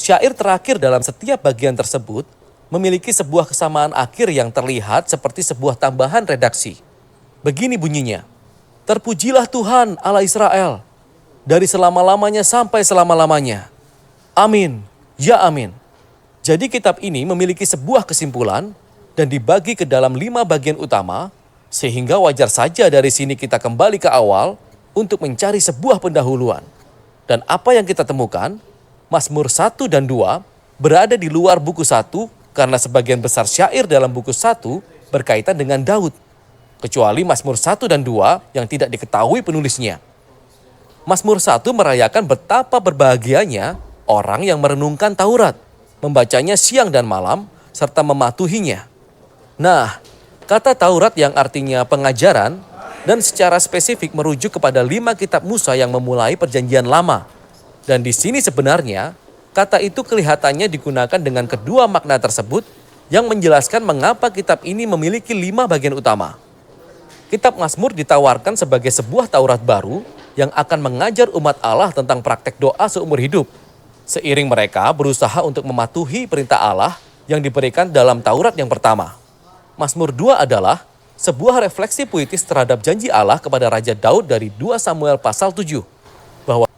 Syair terakhir dalam setiap bagian tersebut memiliki sebuah kesamaan akhir yang terlihat seperti sebuah tambahan redaksi. Begini bunyinya, "Terpujilah Tuhan Allah Israel, dari selama-lamanya sampai selama-lamanya. Amin, ya amin." Jadi kitab ini memiliki sebuah kesimpulan dan dibagi ke dalam 5 bagian utama, sehingga wajar saja dari sini kita kembali ke awal untuk mencari sebuah pendahuluan. Dan apa yang kita temukan? Mazmur 1 dan 2 berada di luar buku 1 karena sebagian besar syair dalam buku 1 berkaitan dengan Daud, kecuali Mazmur 1 dan 2 yang tidak diketahui penulisnya. Mazmur 1 merayakan betapa berbahagianya orang yang merenungkan Taurat, membacanya siang dan malam, serta mematuhinya. Nah, kata Taurat yang artinya pengajaran dan secara spesifik merujuk kepada 5 kitab Musa yang memulai perjanjian lama. Dan di sini sebenarnya, kata itu kelihatannya digunakan dengan kedua makna tersebut yang menjelaskan mengapa kitab ini memiliki 5 bagian utama. Kitab Mazmur ditawarkan sebagai sebuah Taurat baru yang akan mengajar umat Allah tentang praktek doa seumur hidup. Seiring mereka berusaha untuk mematuhi perintah Allah yang diberikan dalam Taurat yang pertama. Mazmur 2 adalah sebuah refleksi puitis terhadap janji Allah kepada Raja Daud dari 2 Samuel pasal 7. Bahwa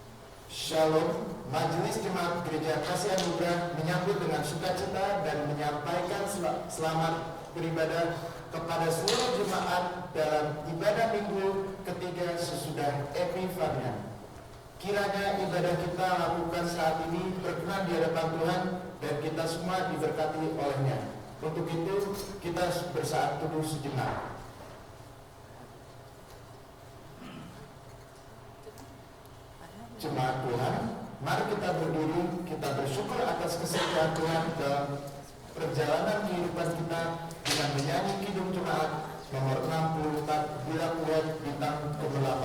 Shalom, Majelis Jemaat Gereja Kasih Anugerah menyambut dengan sukacita dan menyampaikan selamat beribadah kepada seluruh jemaat dalam ibadah minggu ketiga sesudah Epifania. Kiranya ibadah kita lakukan saat ini berkenan di hadapan Tuhan dan kita semua diberkati olehnya. Untuk itu, kita bersaat teduh sejenak. Jemaat Tuhan, mari kita berdiri, kita bersyukur atas kesetiaan Tuhan dalam perjalanan kehidupan kita dengan menyanyi Kidung Jemaat nomor 64 Bila Kuat bintang ke-8.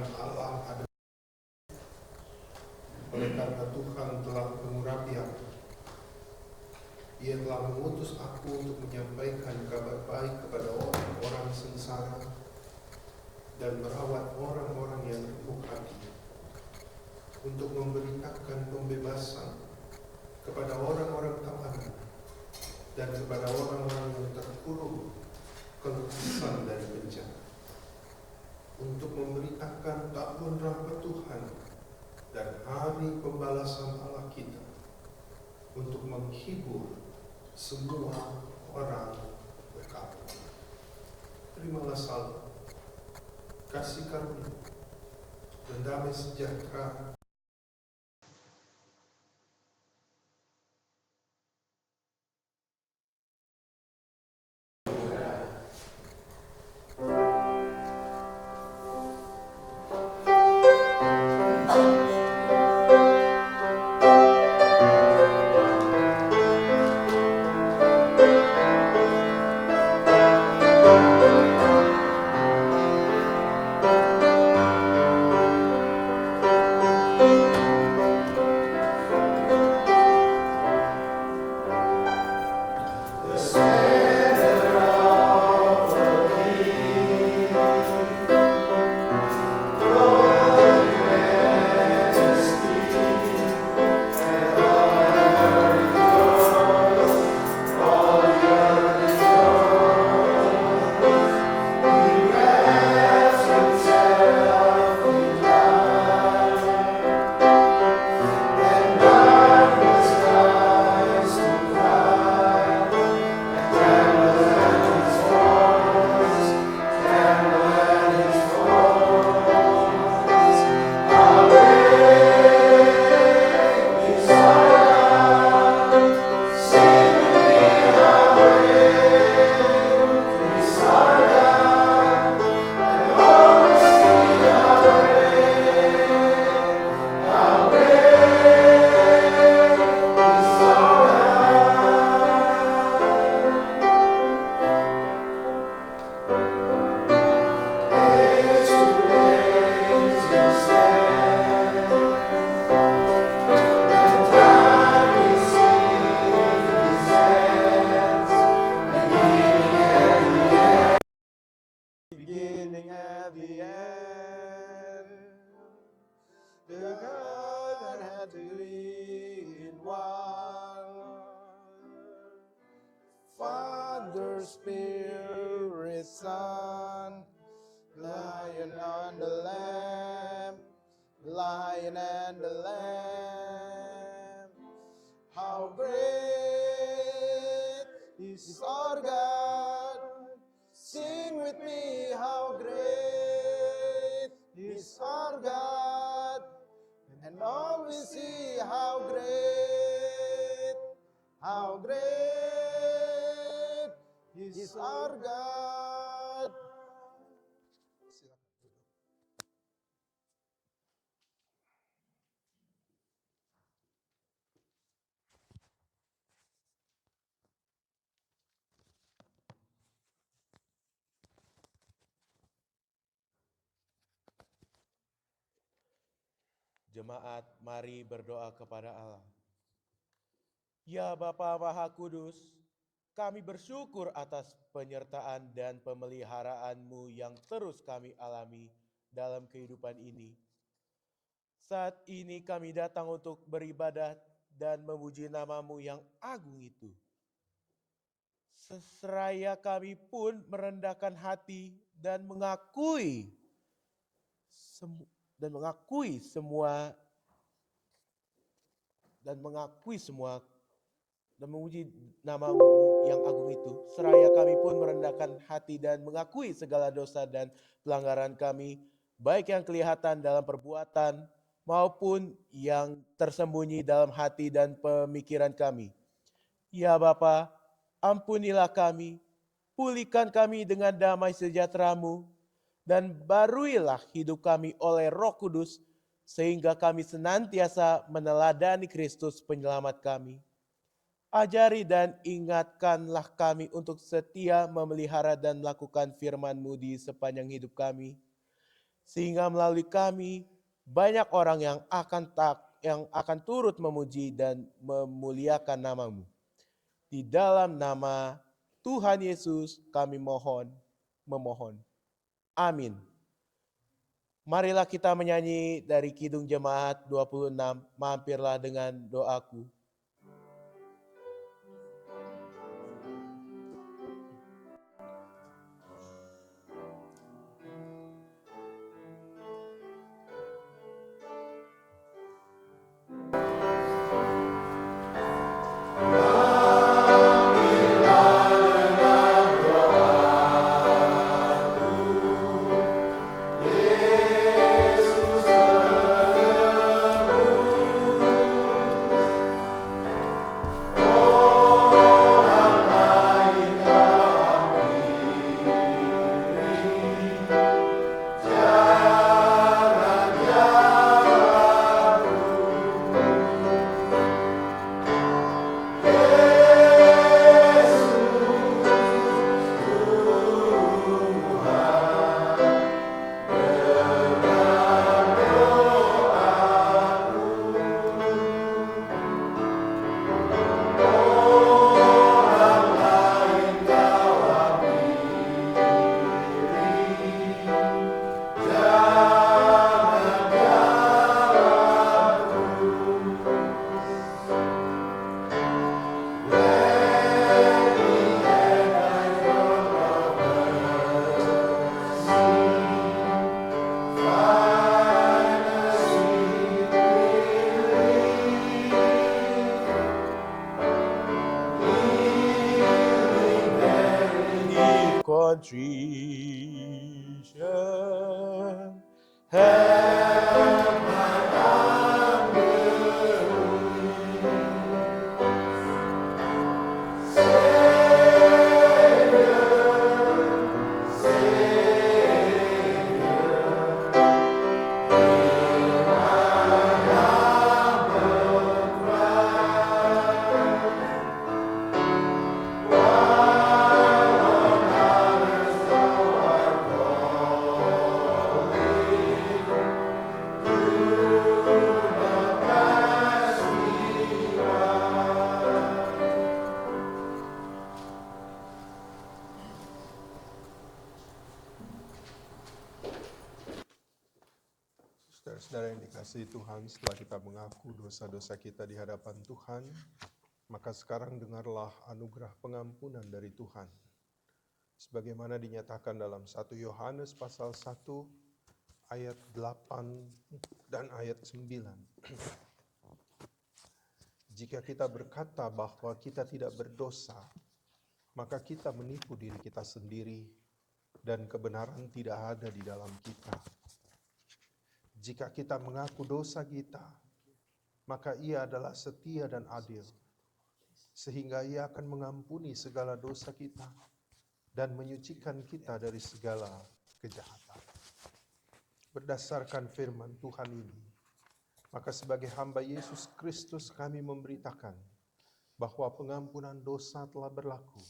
Tuhan Allah adalah. Oleh karena Tuhan telah mengurapi aku, Ia telah mengutus aku untuk menyampaikan kabar baik kepada orang-orang sengsara dan merawat orang-orang yang remuk hati, untuk memberitakan pembebasan kepada orang-orang tawanan dan kepada orang-orang yang terkurung kelepasan dari penjara, untuk memberitakan tahun rahmat Tuhan dan hari pembalasan Allah kita, untuk menghibur semua orang berkata. Terimalah salam, kasih karunia, dan damai sejahtera beginning at the end. The God that had three in one. Father, Spirit, Son, Lion and the Lamb, Lion and the Lamb. How great is our God! Sing with me, how great is our God, and all we see how great is our God. Jemaat, mari berdoa kepada Allah. Ya Bapa Maha Kudus, kami bersyukur atas penyertaan dan pemeliharaanmu yang terus kami alami dalam kehidupan ini. Saat ini kami datang untuk beribadah dan memuji namamu yang agung itu. Seraya kami pun merendahkan hati dan mengakui semua dan memuji namamu yang agung itu. Seraya kami pun merendahkan hati dan mengakui segala dosa dan pelanggaran kami, baik yang kelihatan dalam perbuatan maupun yang tersembunyi dalam hati dan pemikiran kami. Ya Bapa, ampunilah kami, pulihkan kami dengan damai sejahtera-Mu, dan baruilah hidup kami oleh Roh Kudus, sehingga kami senantiasa meneladani Kristus penyelamat kami. Ajari dan ingatkanlah kami untuk setia memelihara dan melakukan firman-Mu di sepanjang hidup kami, sehingga melalui kami banyak orang yang akan turut memuji dan memuliakan nama-Mu. Di dalam nama Tuhan Yesus kami memohon. Amin. Marilah kita menyanyi dari Kidung Jemaat 26, mampirlah dengan doaku. Contrition. Saudara-saudara yang dikasihi Tuhan, setelah kita mengaku dosa-dosa kita di hadapan Tuhan, maka sekarang dengarlah anugerah pengampunan dari Tuhan. Sebagaimana dinyatakan dalam 1 Yohanes pasal 1 ayat 8 dan ayat 9. Jika kita berkata bahwa kita tidak berdosa, maka kita menipu diri kita sendiri dan kebenaran tidak ada di dalam kita. Jika kita mengaku dosa kita, maka Ia adalah setia dan adil, sehingga Ia akan mengampuni segala dosa kita dan menyucikan kita dari segala kejahatan. Berdasarkan firman Tuhan ini, maka sebagai hamba Yesus Kristus kami memberitakan bahwa pengampunan dosa telah berlaku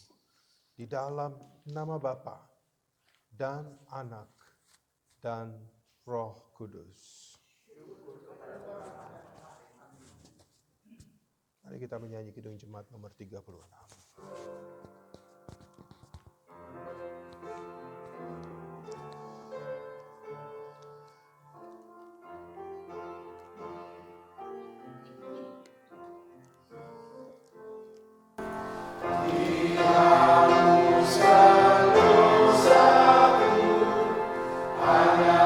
di dalam nama Bapa dan Anak dan Roh Kudus. Mari kita menyanyi Kidung Jemaat nomor 36. Hanya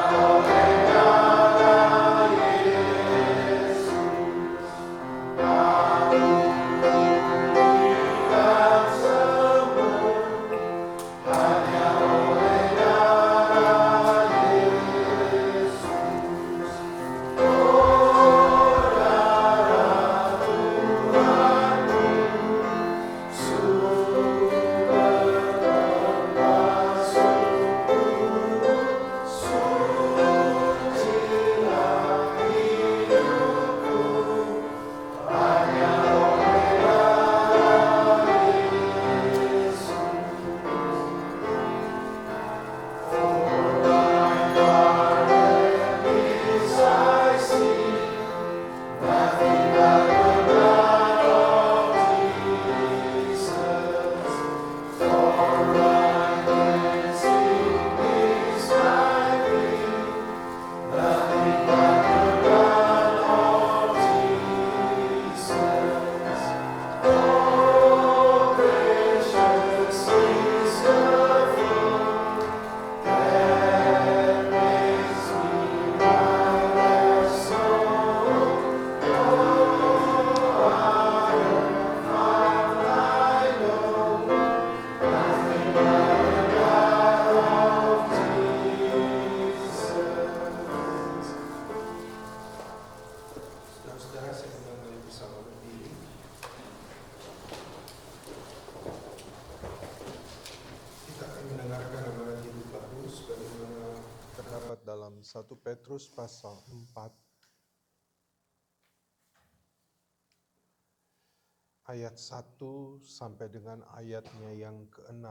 1 Petrus pasal 4 ayat 1 sampai dengan ayatnya yang ke-6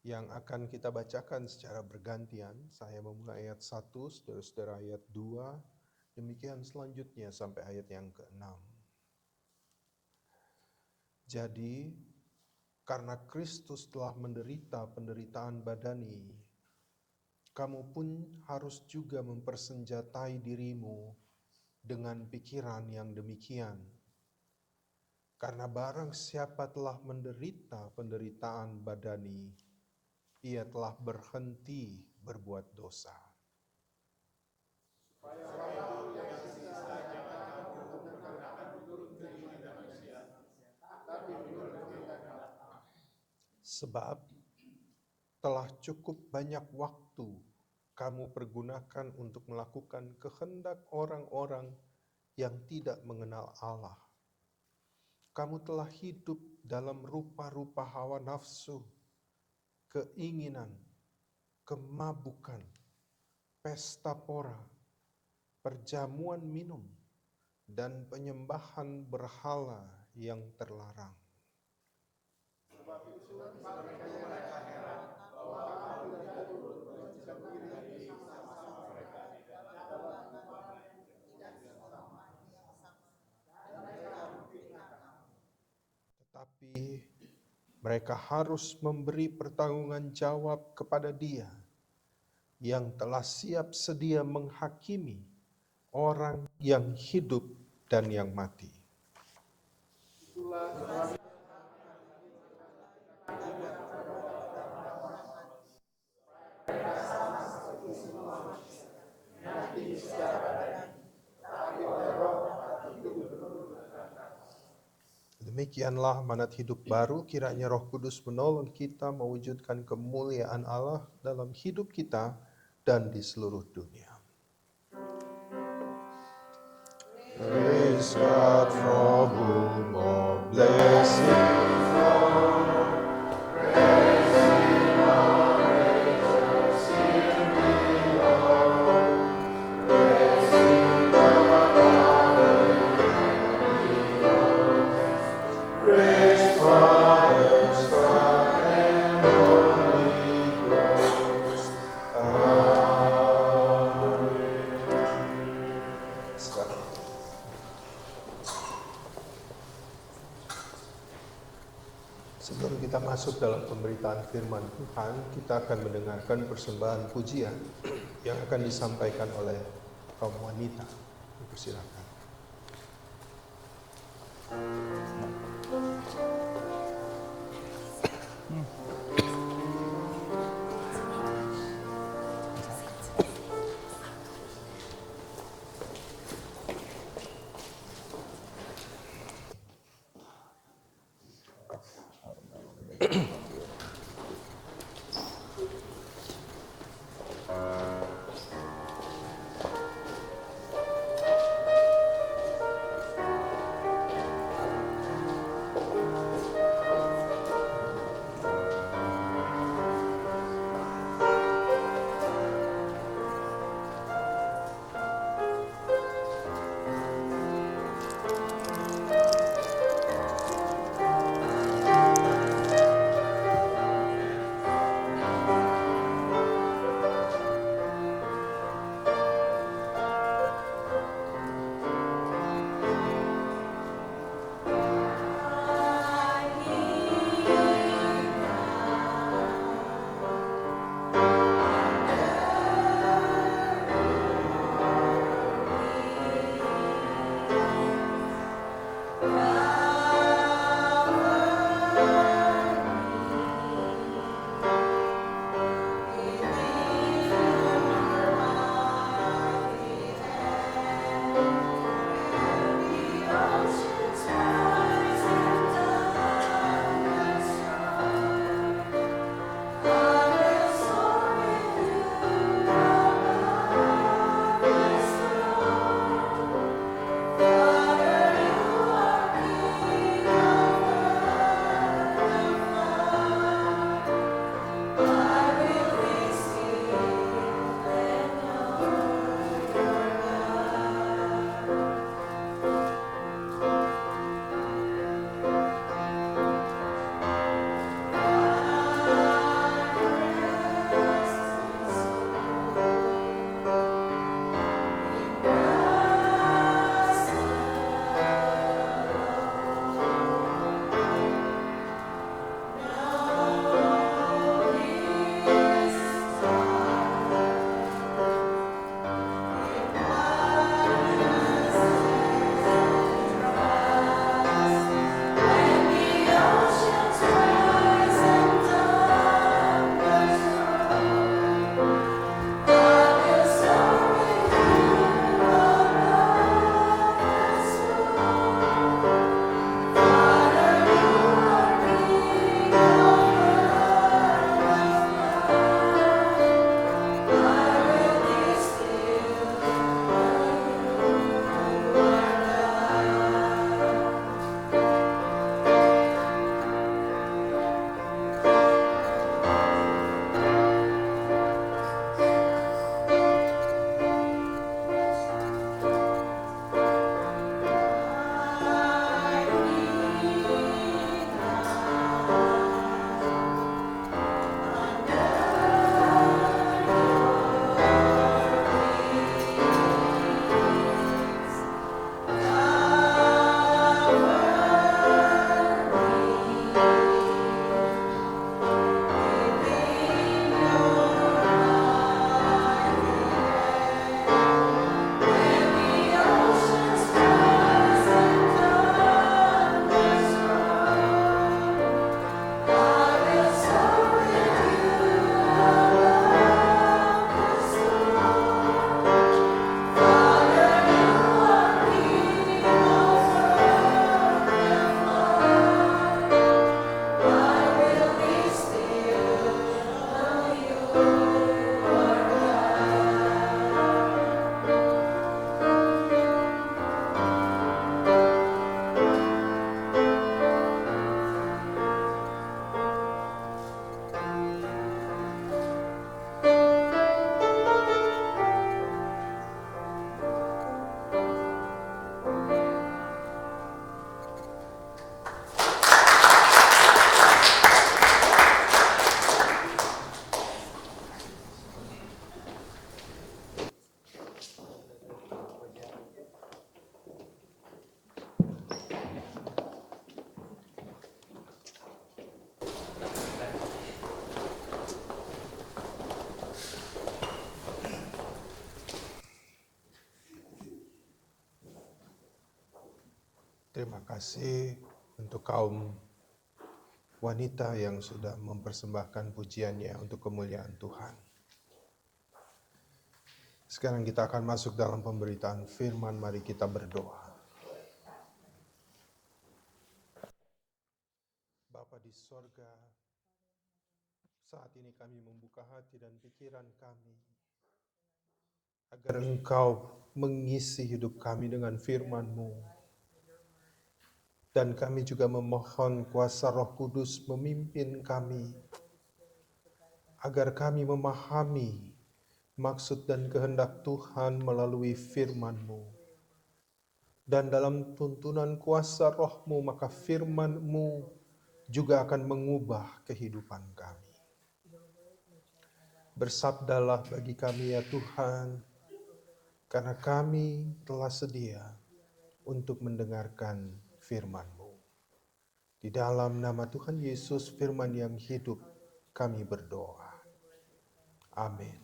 yang akan kita bacakan secara bergantian. Saya memulai ayat 1, saudara-saudara ayat 2, demikian selanjutnya sampai ayat yang ke-6. Jadi, karena Kristus telah menderita penderitaan badani, kamu pun harus juga mempersenjatai dirimu dengan pikiran yang demikian. Karena barang siapa telah menderita penderitaan badani, ia telah berhenti berbuat dosa. Sebab telah cukup banyak waktu kamu pergunakan untuk melakukan kehendak orang-orang yang tidak mengenal Allah. Kamu telah hidup dalam rupa-rupa hawa nafsu, keinginan, kemabukan, pesta pora, perjamuan minum, dan penyembahan berhala yang terlarang. Tetapi mereka harus memberi pertanggungan jawab kepada Dia yang telah siap sedia menghakimi orang yang hidup dan yang mati. Demikianlah amanat hidup baru, kiranya Roh Kudus menolong kita mewujudkan kemuliaan Allah dalam hidup kita dan di seluruh dunia. Praise God from whom all blessings Sebelum kita masuk dalam pemberitaan firman Tuhan, kita akan mendengarkan persembahan pujian yang akan disampaikan oleh kaum wanita. Persilakan. Terima kasih untuk kaum wanita yang sudah mempersembahkan pujiannya untuk kemuliaan Tuhan. Sekarang kita akan masuk dalam pemberitaan firman, mari kita berdoa. Bapa di sorga, saat ini kami membuka hati dan pikiran kami, agar Engkau mengisi hidup kami dengan firman-Mu. Dan kami juga memohon kuasa Roh Kudus memimpin kami, agar kami memahami maksud dan kehendak Tuhan melalui firman-Mu. Dan dalam tuntunan kuasa Roh-Mu, maka firman-Mu juga akan mengubah kehidupan kami. Bersabdalah bagi kami ya Tuhan, karena kami telah sedia untuk mendengarkan firman-Mu. Di dalam nama Tuhan Yesus, firman yang hidup, kami berdoa. Amin.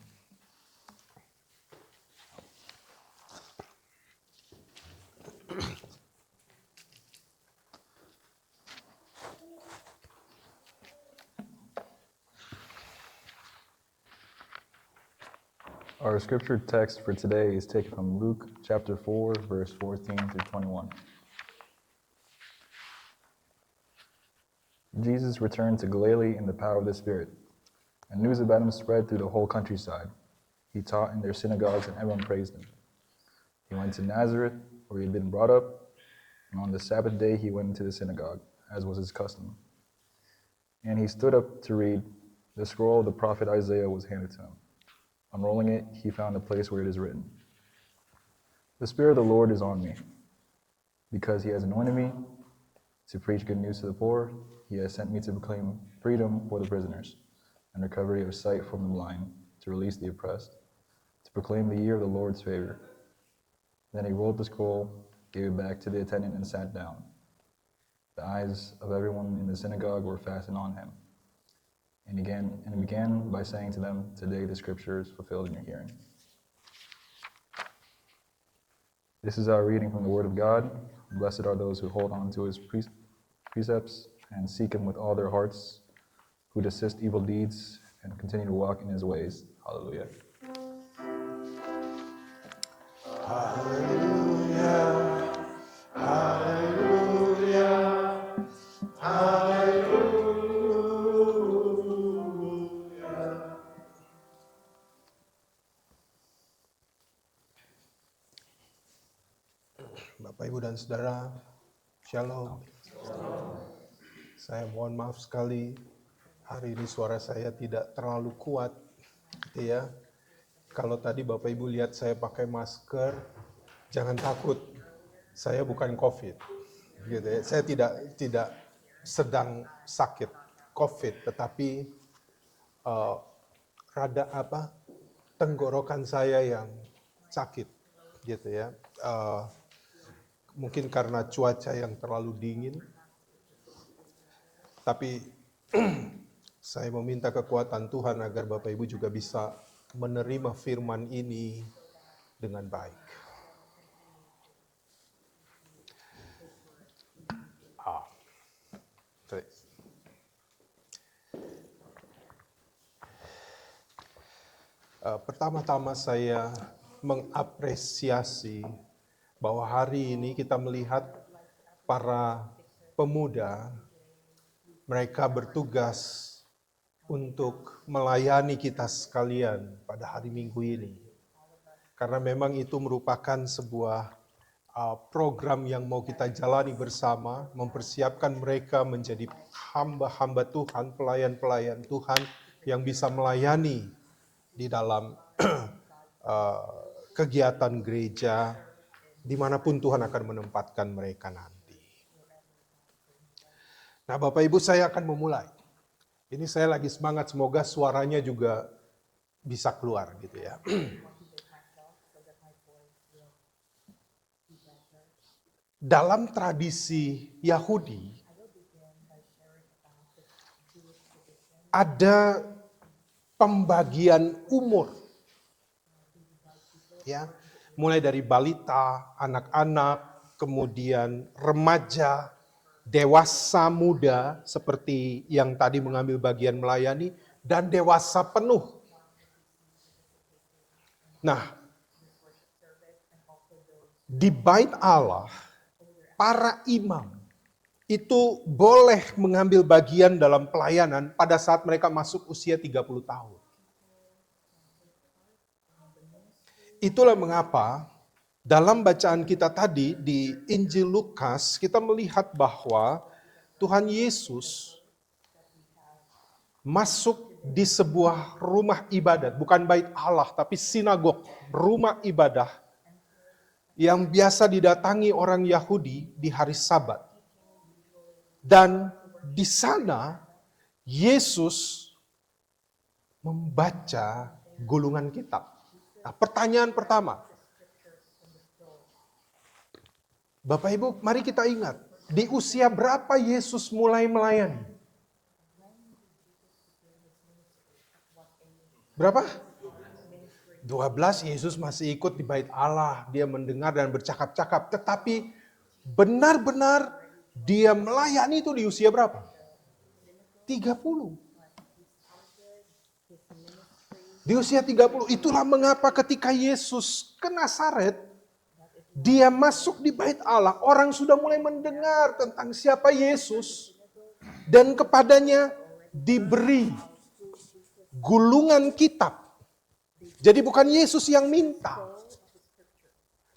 Our scripture text for today is taken from Luke chapter 4, verse 14 through 21. Jesus returned to Galilee in the power of the Spirit, and news about him spread through the whole countryside. He taught in their synagogues, and everyone praised him. He went to Nazareth, where he had been brought up, and on the Sabbath day he went into the synagogue, as was his custom. And he stood up to read. The scroll of the prophet Isaiah was handed to him. Unrolling it, he found the place where it is written, "The Spirit of the Lord is on me, because he has anointed me to preach good news to the poor. He has sent me to proclaim freedom for the prisoners, and recovery of sight from the blind, to release the oppressed, to proclaim the year of the Lord's favor." Then he rolled the scroll, gave it back to the attendant, and sat down. The eyes of everyone in the synagogue were fastened on him. And he began by saying to them, "Today the scripture is fulfilled in your hearing." This is our reading from the Word of God. Blessed are those who hold on to his precepts and seek him with all their hearts, who desist evil deeds and continue to walk in his ways. Hallelujah. Bapak, Ibu, dan Saudara, Shalom. Saya mohon maaf sekali, hari ini suara saya tidak terlalu kuat, gitu ya. Kalau tadi Bapak Ibu lihat saya pakai masker, jangan takut, saya bukan COVID, gitu ya. Saya tidak sedang sakit COVID, tetapi tenggorokan saya yang sakit, gitu ya. Mungkin karena cuaca yang terlalu dingin, tapi saya meminta kekuatan Tuhan agar Bapak Ibu juga bisa menerima firman ini dengan baik. Pertama-tama saya mengapresiasi bahwa hari ini kita melihat para pemuda, mereka bertugas untuk melayani kita sekalian pada hari Minggu ini. Karena memang itu merupakan sebuah program yang mau kita jalani bersama, mempersiapkan mereka menjadi hamba-hamba Tuhan, pelayan-pelayan Tuhan yang bisa melayani di dalam kegiatan gereja, dimanapun Tuhan akan menempatkan mereka nanti. Nah, Bapak Ibu, saya akan memulai. Ini saya lagi semangat, semoga suaranya juga bisa keluar gitu ya. Dalam tradisi Yahudi, ada pembagian umur. Ya, mulai dari balita, anak-anak, kemudian remaja, dewasa muda seperti yang tadi mengambil bagian melayani, dan dewasa penuh. Nah, di bait Allah, para imam itu boleh mengambil bagian dalam pelayanan pada saat mereka masuk usia 30 tahun. Itulah mengapa dalam bacaan kita tadi di Injil Lukas, kita melihat bahwa Tuhan Yesus masuk di sebuah rumah ibadat, bukan bait Allah, tapi sinagog, rumah ibadah yang biasa didatangi orang Yahudi di hari Sabat. Dan di sana Yesus membaca gulungan kitab. Nah, pertanyaan pertama, Bapak Ibu, mari kita ingat, di usia berapa Yesus mulai melayani? Berapa? 12, Yesus masih ikut di bait Allah, dia mendengar dan bercakap-cakap, tetapi benar-benar dia melayani itu di usia berapa? 30. Di usia 30, itulah mengapa ketika Yesus ke Nazaret, dia masuk di bait Allah, orang sudah mulai mendengar tentang siapa Yesus, dan kepadanya diberi gulungan kitab. Jadi bukan Yesus yang minta,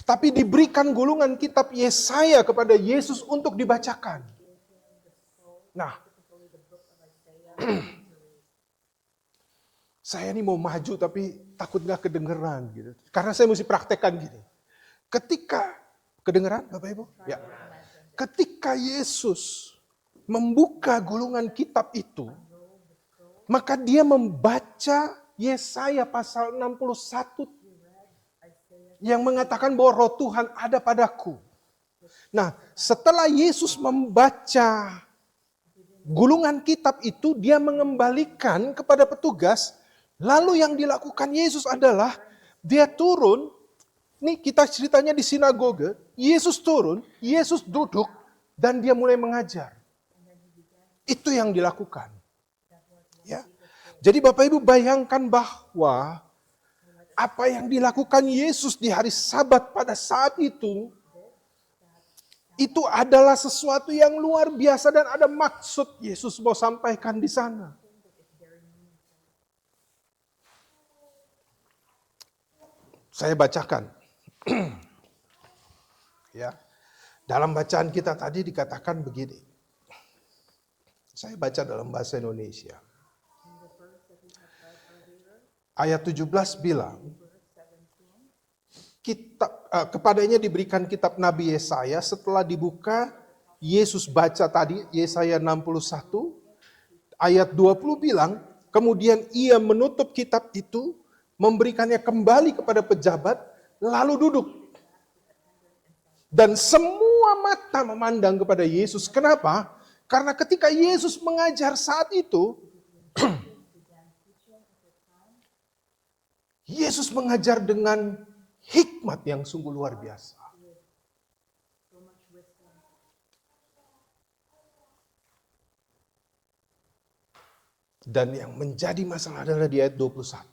tapi diberikan gulungan kitab Yesaya kepada Yesus untuk dibacakan. Nah, saya ini mau maju tapi takut gak kedengeran gitu. Karena saya mesti praktekkan gini. Ketika, kedengeran Bapak Ibu? Ya. Ketika Yesus membuka gulungan kitab itu, maka dia membaca Yesaya pasal 61 yang mengatakan bahwa roh Tuhan ada padaku. Nah, setelah Yesus membaca gulungan kitab itu, dia mengembalikan kepada petugas. Lalu yang dilakukan Yesus adalah dia turun. Nih kita ceritanya di sinagoge, Yesus turun, Yesus duduk, dan dia mulai mengajar. Itu yang dilakukan. Ya. Jadi Bapak Ibu bayangkan bahwa apa yang dilakukan Yesus di hari Sabat pada saat itu adalah sesuatu yang luar biasa dan ada maksud Yesus mau sampaikan di sana. Saya bacakan. Ya. Dalam bacaan kita tadi dikatakan begini. Saya baca dalam bahasa Indonesia. Ayat 17 bilang, kepadanya diberikan kitab Nabi Yesaya. Setelah dibuka, Yesus baca tadi Yesaya 61. Ayat 20 bilang, kemudian ia menutup kitab itu, memberikannya kembali kepada pejabat, lalu duduk. Dan semua mata memandang kepada Yesus. Kenapa? Karena ketika Yesus mengajar saat itu, Yesus mengajar dengan hikmat yang sungguh luar biasa. Dan yang menjadi masalah adalah di ayat 21.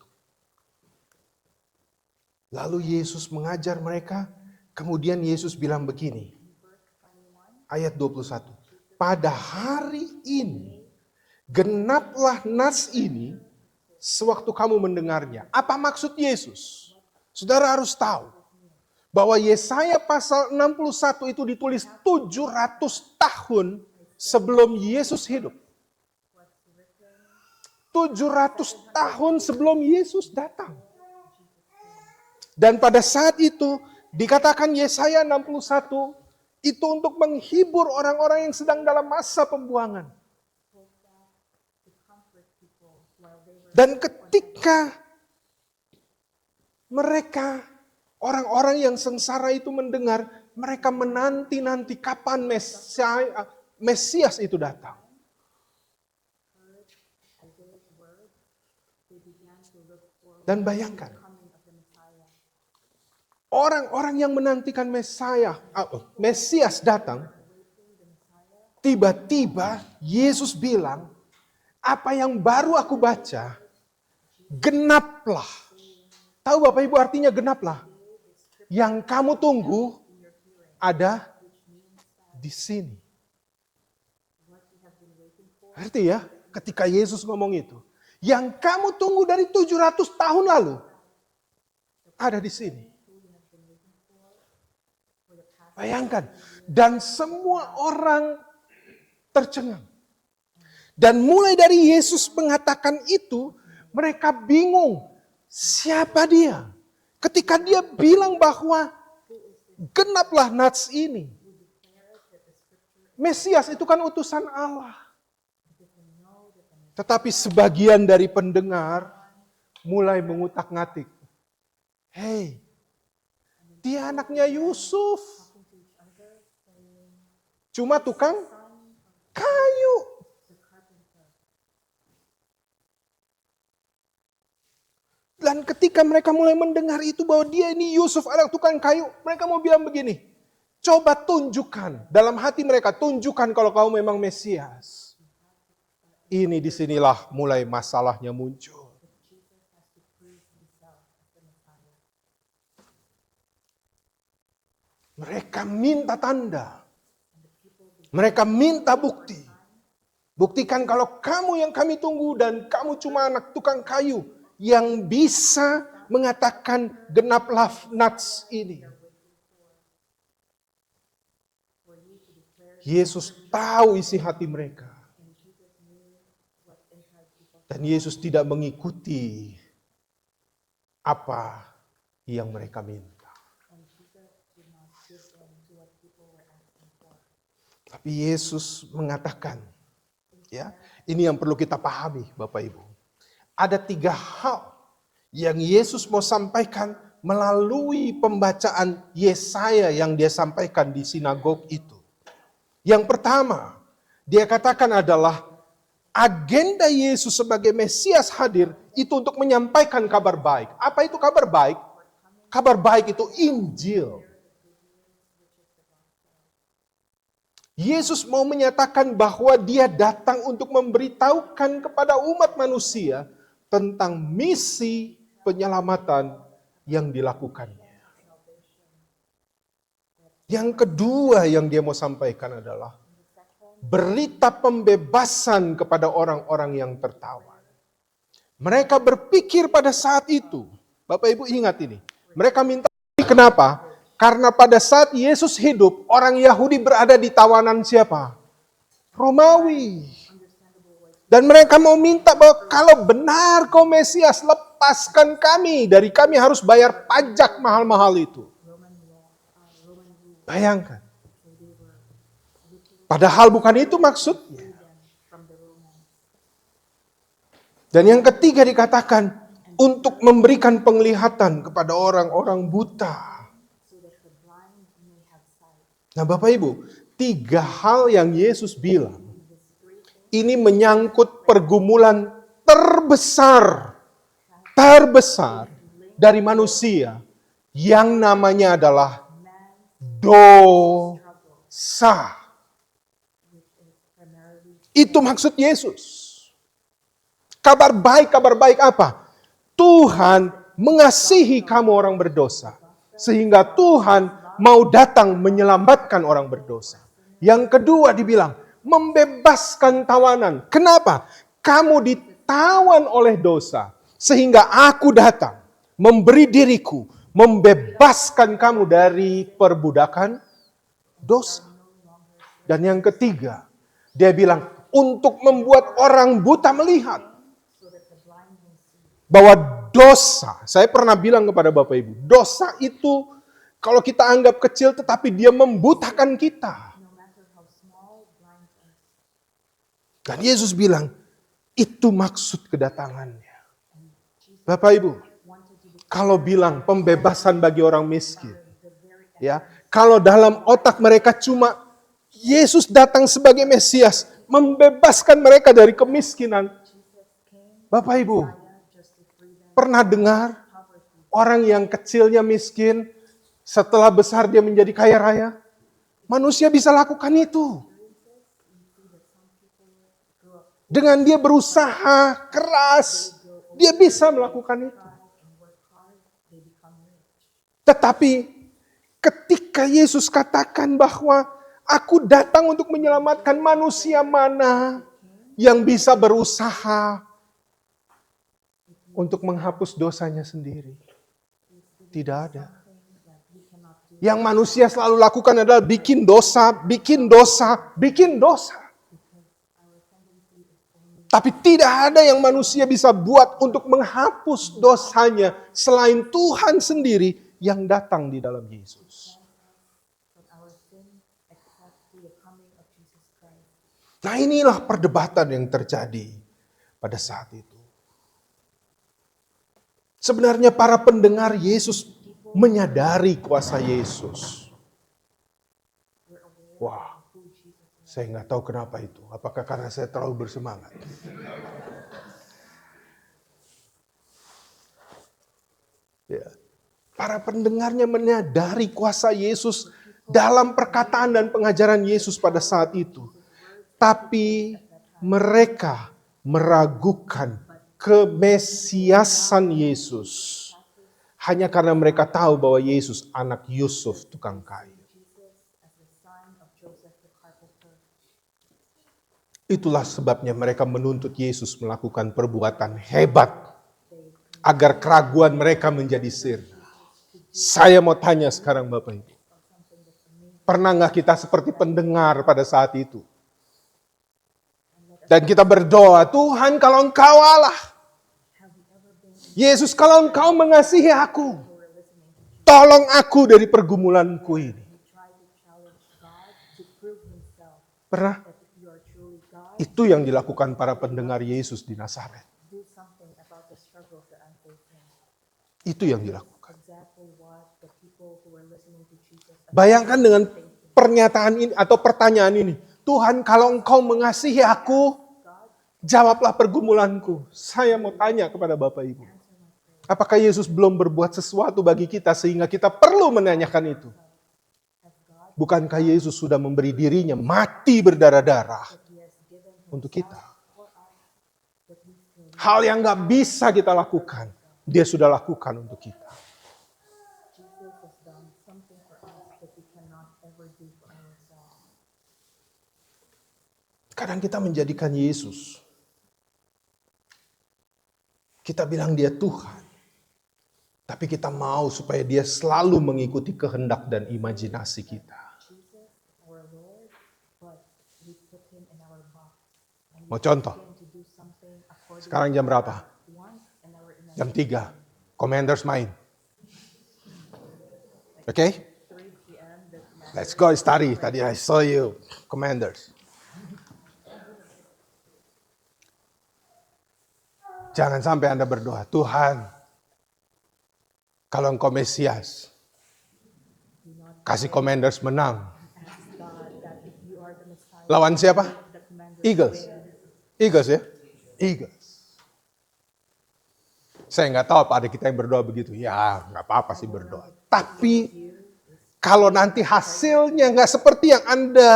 Lalu Yesus mengajar mereka, kemudian Yesus bilang begini. Ayat 21. Pada hari ini, genaplah nas ini, sewaktu kamu mendengarnya. Apa maksud Yesus? Saudara harus tahu bahwa Yesaya pasal 61 itu ditulis 700 tahun sebelum Yesus hidup. 700 tahun sebelum Yesus datang. Dan pada saat itu dikatakan Yesaya 61 itu untuk menghibur orang-orang yang sedang dalam masa pembuangan. Dan ketika mereka, orang-orang yang sengsara itu mendengar, mereka menanti-nanti kapan Mesias itu datang. Dan bayangkan, orang-orang yang menantikan Mesias datang, tiba-tiba Yesus bilang, apa yang baru aku baca, genaplah. Tahu Bapak Ibu artinya genaplah? Yang kamu tunggu ada di sini. Arti ya, ketika Yesus ngomong itu, yang kamu tunggu dari 700 tahun lalu, ada di sini. Bayangkan, dan semua orang tercengang. Dan mulai dari Yesus mengatakan itu, mereka bingung. Siapa dia? Ketika dia bilang bahwa genaplah nats ini. Mesias itu kan utusan Allah. Tetapi sebagian dari pendengar mulai mengutak-ngatik. Hei, dia anaknya Yusuf. Cuma tukang kayu. Dan ketika mereka mulai mendengar itu bahwa dia ini Yusuf anak tukang kayu, mereka mau bilang begini, coba tunjukkan dalam hati mereka, tunjukkan kalau kau memang Mesias. Ini disinilah mulai masalahnya muncul. Mereka minta tanda. Mereka minta bukti. Buktikan kalau kamu yang kami tunggu dan kamu cuma anak tukang kayu yang bisa mengatakan genaplah nats ini. Yesus tahu isi hati mereka. Dan Yesus tidak mengikuti apa yang mereka minta. Tapi Yesus mengatakan, ya, ini yang perlu kita pahami Bapak Ibu. Ada 3 hal yang Yesus mau sampaikan melalui pembacaan Yesaya yang dia sampaikan di sinagog itu. Yang pertama, dia katakan adalah agenda Yesus sebagai Mesias hadir itu untuk menyampaikan kabar baik. Apa itu kabar baik? Kabar baik itu Injil. Yesus mau menyatakan bahwa dia datang untuk memberitahukan kepada umat manusia tentang misi penyelamatan yang dilakukannya. Yang kedua yang dia mau sampaikan adalah berita pembebasan kepada orang-orang yang tertawan. Mereka berpikir pada saat itu, Bapak Ibu ingat ini, mereka minta kenapa? Karena pada saat Yesus hidup, orang Yahudi berada di tawanan siapa? Romawi. Dan mereka mau minta bahwa kalau benar kau Mesias, lepaskan kami. Dari kami harus bayar pajak mahal-mahal itu. Bayangkan. Padahal bukan itu maksudnya. Dan yang ketiga dikatakan, untuk memberikan penglihatan kepada orang-orang buta. Nah Bapak Ibu, 3 hal yang Yesus bilang, ini menyangkut pergumulan terbesar dari manusia yang namanya adalah dosa. Itu maksud Yesus. Kabar baik apa? Tuhan mengasihi kamu orang berdosa. Sehingga Tuhan mau datang menyelamatkan orang berdosa. Yang kedua dibilang, membebaskan tawanan. Kenapa? Kamu ditawan oleh dosa. Sehingga aku datang, memberi diriku, membebaskan kamu dari perbudakan dosa. Dan yang ketiga, dia bilang, untuk membuat orang buta melihat. Bahwa dosa, saya pernah bilang kepada Bapak Ibu, dosa itu kalau kita anggap kecil tetapi dia membutakan kita. Dan Yesus bilang, itu maksud kedatangannya. Bapak Ibu, kalau bilang pembebasan bagi orang miskin, ya, kalau dalam otak mereka cuma Yesus datang sebagai Mesias, membebaskan mereka dari kemiskinan. Bapak Ibu, pernah dengar orang yang kecilnya miskin, Setelah besar dia menjadi kaya raya. Manusia bisa lakukan itu. Dengan dia berusaha keras, dia bisa melakukan itu. Tetapi ketika Yesus katakan bahwa aku datang untuk menyelamatkan manusia, mana yang bisa berusaha untuk menghapus dosanya sendiri? Tidak ada. Yang manusia selalu lakukan adalah bikin dosa, bikin dosa, bikin dosa. Tapi tidak ada yang manusia bisa buat untuk menghapus dosanya selain Tuhan sendiri yang datang di dalam Yesus. Nah, inilah perdebatan yang terjadi pada saat itu. Sebenarnya para pendengar Yesus menyadari kuasa Yesus. Wah, saya nggak tahu kenapa itu. Apakah karena saya terlalu bersemangat? Ya. Para pendengarnya menyadari kuasa Yesus dalam perkataan dan pengajaran Yesus pada saat itu. Tapi mereka meragukan kemesiasan Yesus. Hanya karena mereka tahu bahwa Yesus anak Yusuf tukang kayu. Itulah sebabnya mereka menuntut Yesus melakukan perbuatan hebat agar keraguan mereka menjadi sirna. Saya mau tanya sekarang Bapak Ibu. Pernah nggak kita seperti pendengar pada saat itu? Dan kita berdoa, Tuhan kalau Engkau Allah, Yesus kalau Engkau mengasihi aku, tolong aku dari pergumulanku ini. Pernah? Itu yang dilakukan para pendengar Yesus di Nazaret. Itu yang dilakukan. Bayangkan dengan pernyataan ini atau pertanyaan ini. Tuhan kalau Engkau mengasihi aku, jawablah pergumulanku. Saya mau tanya kepada Bapak Ibu. Apakah Yesus belum berbuat sesuatu bagi kita sehingga kita perlu menanyakan itu? Bukankah Yesus sudah memberi dirinya mati berdarah-darah untuk kita? Hal yang gak bisa kita lakukan, dia sudah lakukan untuk kita. Kadang kita menjadikan Yesus, kita bilang dia Tuhan. Tapi kita mau supaya dia selalu mengikuti kehendak dan imajinasi kita. Mau contoh? Sekarang jam berapa? Jam 3. Commanders main. Okay? Let's go study. Tadi I saw you. Commanders. Jangan sampai Anda berdoa, Tuhan, kalau Engkau Mesias, kasih Commanders menang. Lawan siapa? Eagles. Eagles ya? Eagles. Saya nggak tahu apa ada kita yang berdoa begitu. Ya, nggak apa-apa sih berdoa. Tapi kalau nanti hasilnya nggak seperti yang Anda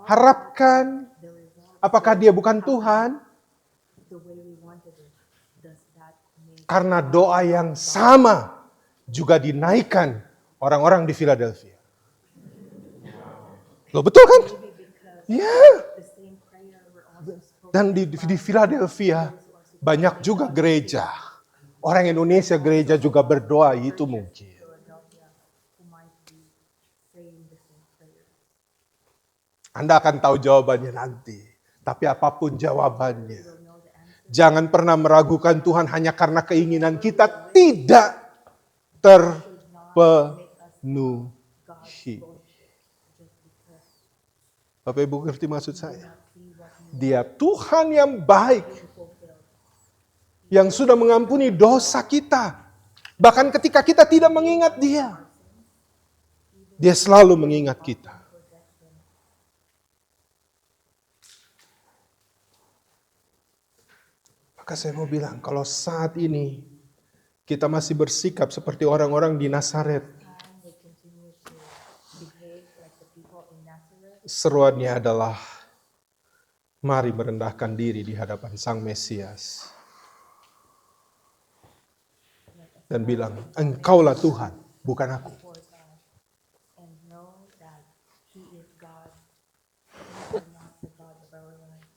harapkan, apakah dia bukan Tuhan? Karena doa yang sama juga dinaikkan orang-orang di Philadelphia. Loh betul kan? Ya. Dan di Philadelphia banyak juga gereja. Orang Indonesia gereja juga berdoa itu mungkin. Anda akan tahu jawabannya nanti. Tapi apapun jawabannya, jangan pernah meragukan Tuhan hanya karena keinginan kita tidak terpenuhi. Bapak Ibu ngerti maksud saya? Dia Tuhan yang baik, yang sudah mengampuni dosa kita. Bahkan ketika kita tidak mengingat Dia, Dia selalu mengingat kita. Maka saya mau bilang, kalau saat ini kita masih bersikap seperti orang-orang di Nazaret, Seruannya adalah, mari merendahkan diri di hadapan Sang Mesias. Dan bilang, Engkaulah Tuhan, bukan aku. And know that He is God, and not the God of our lives.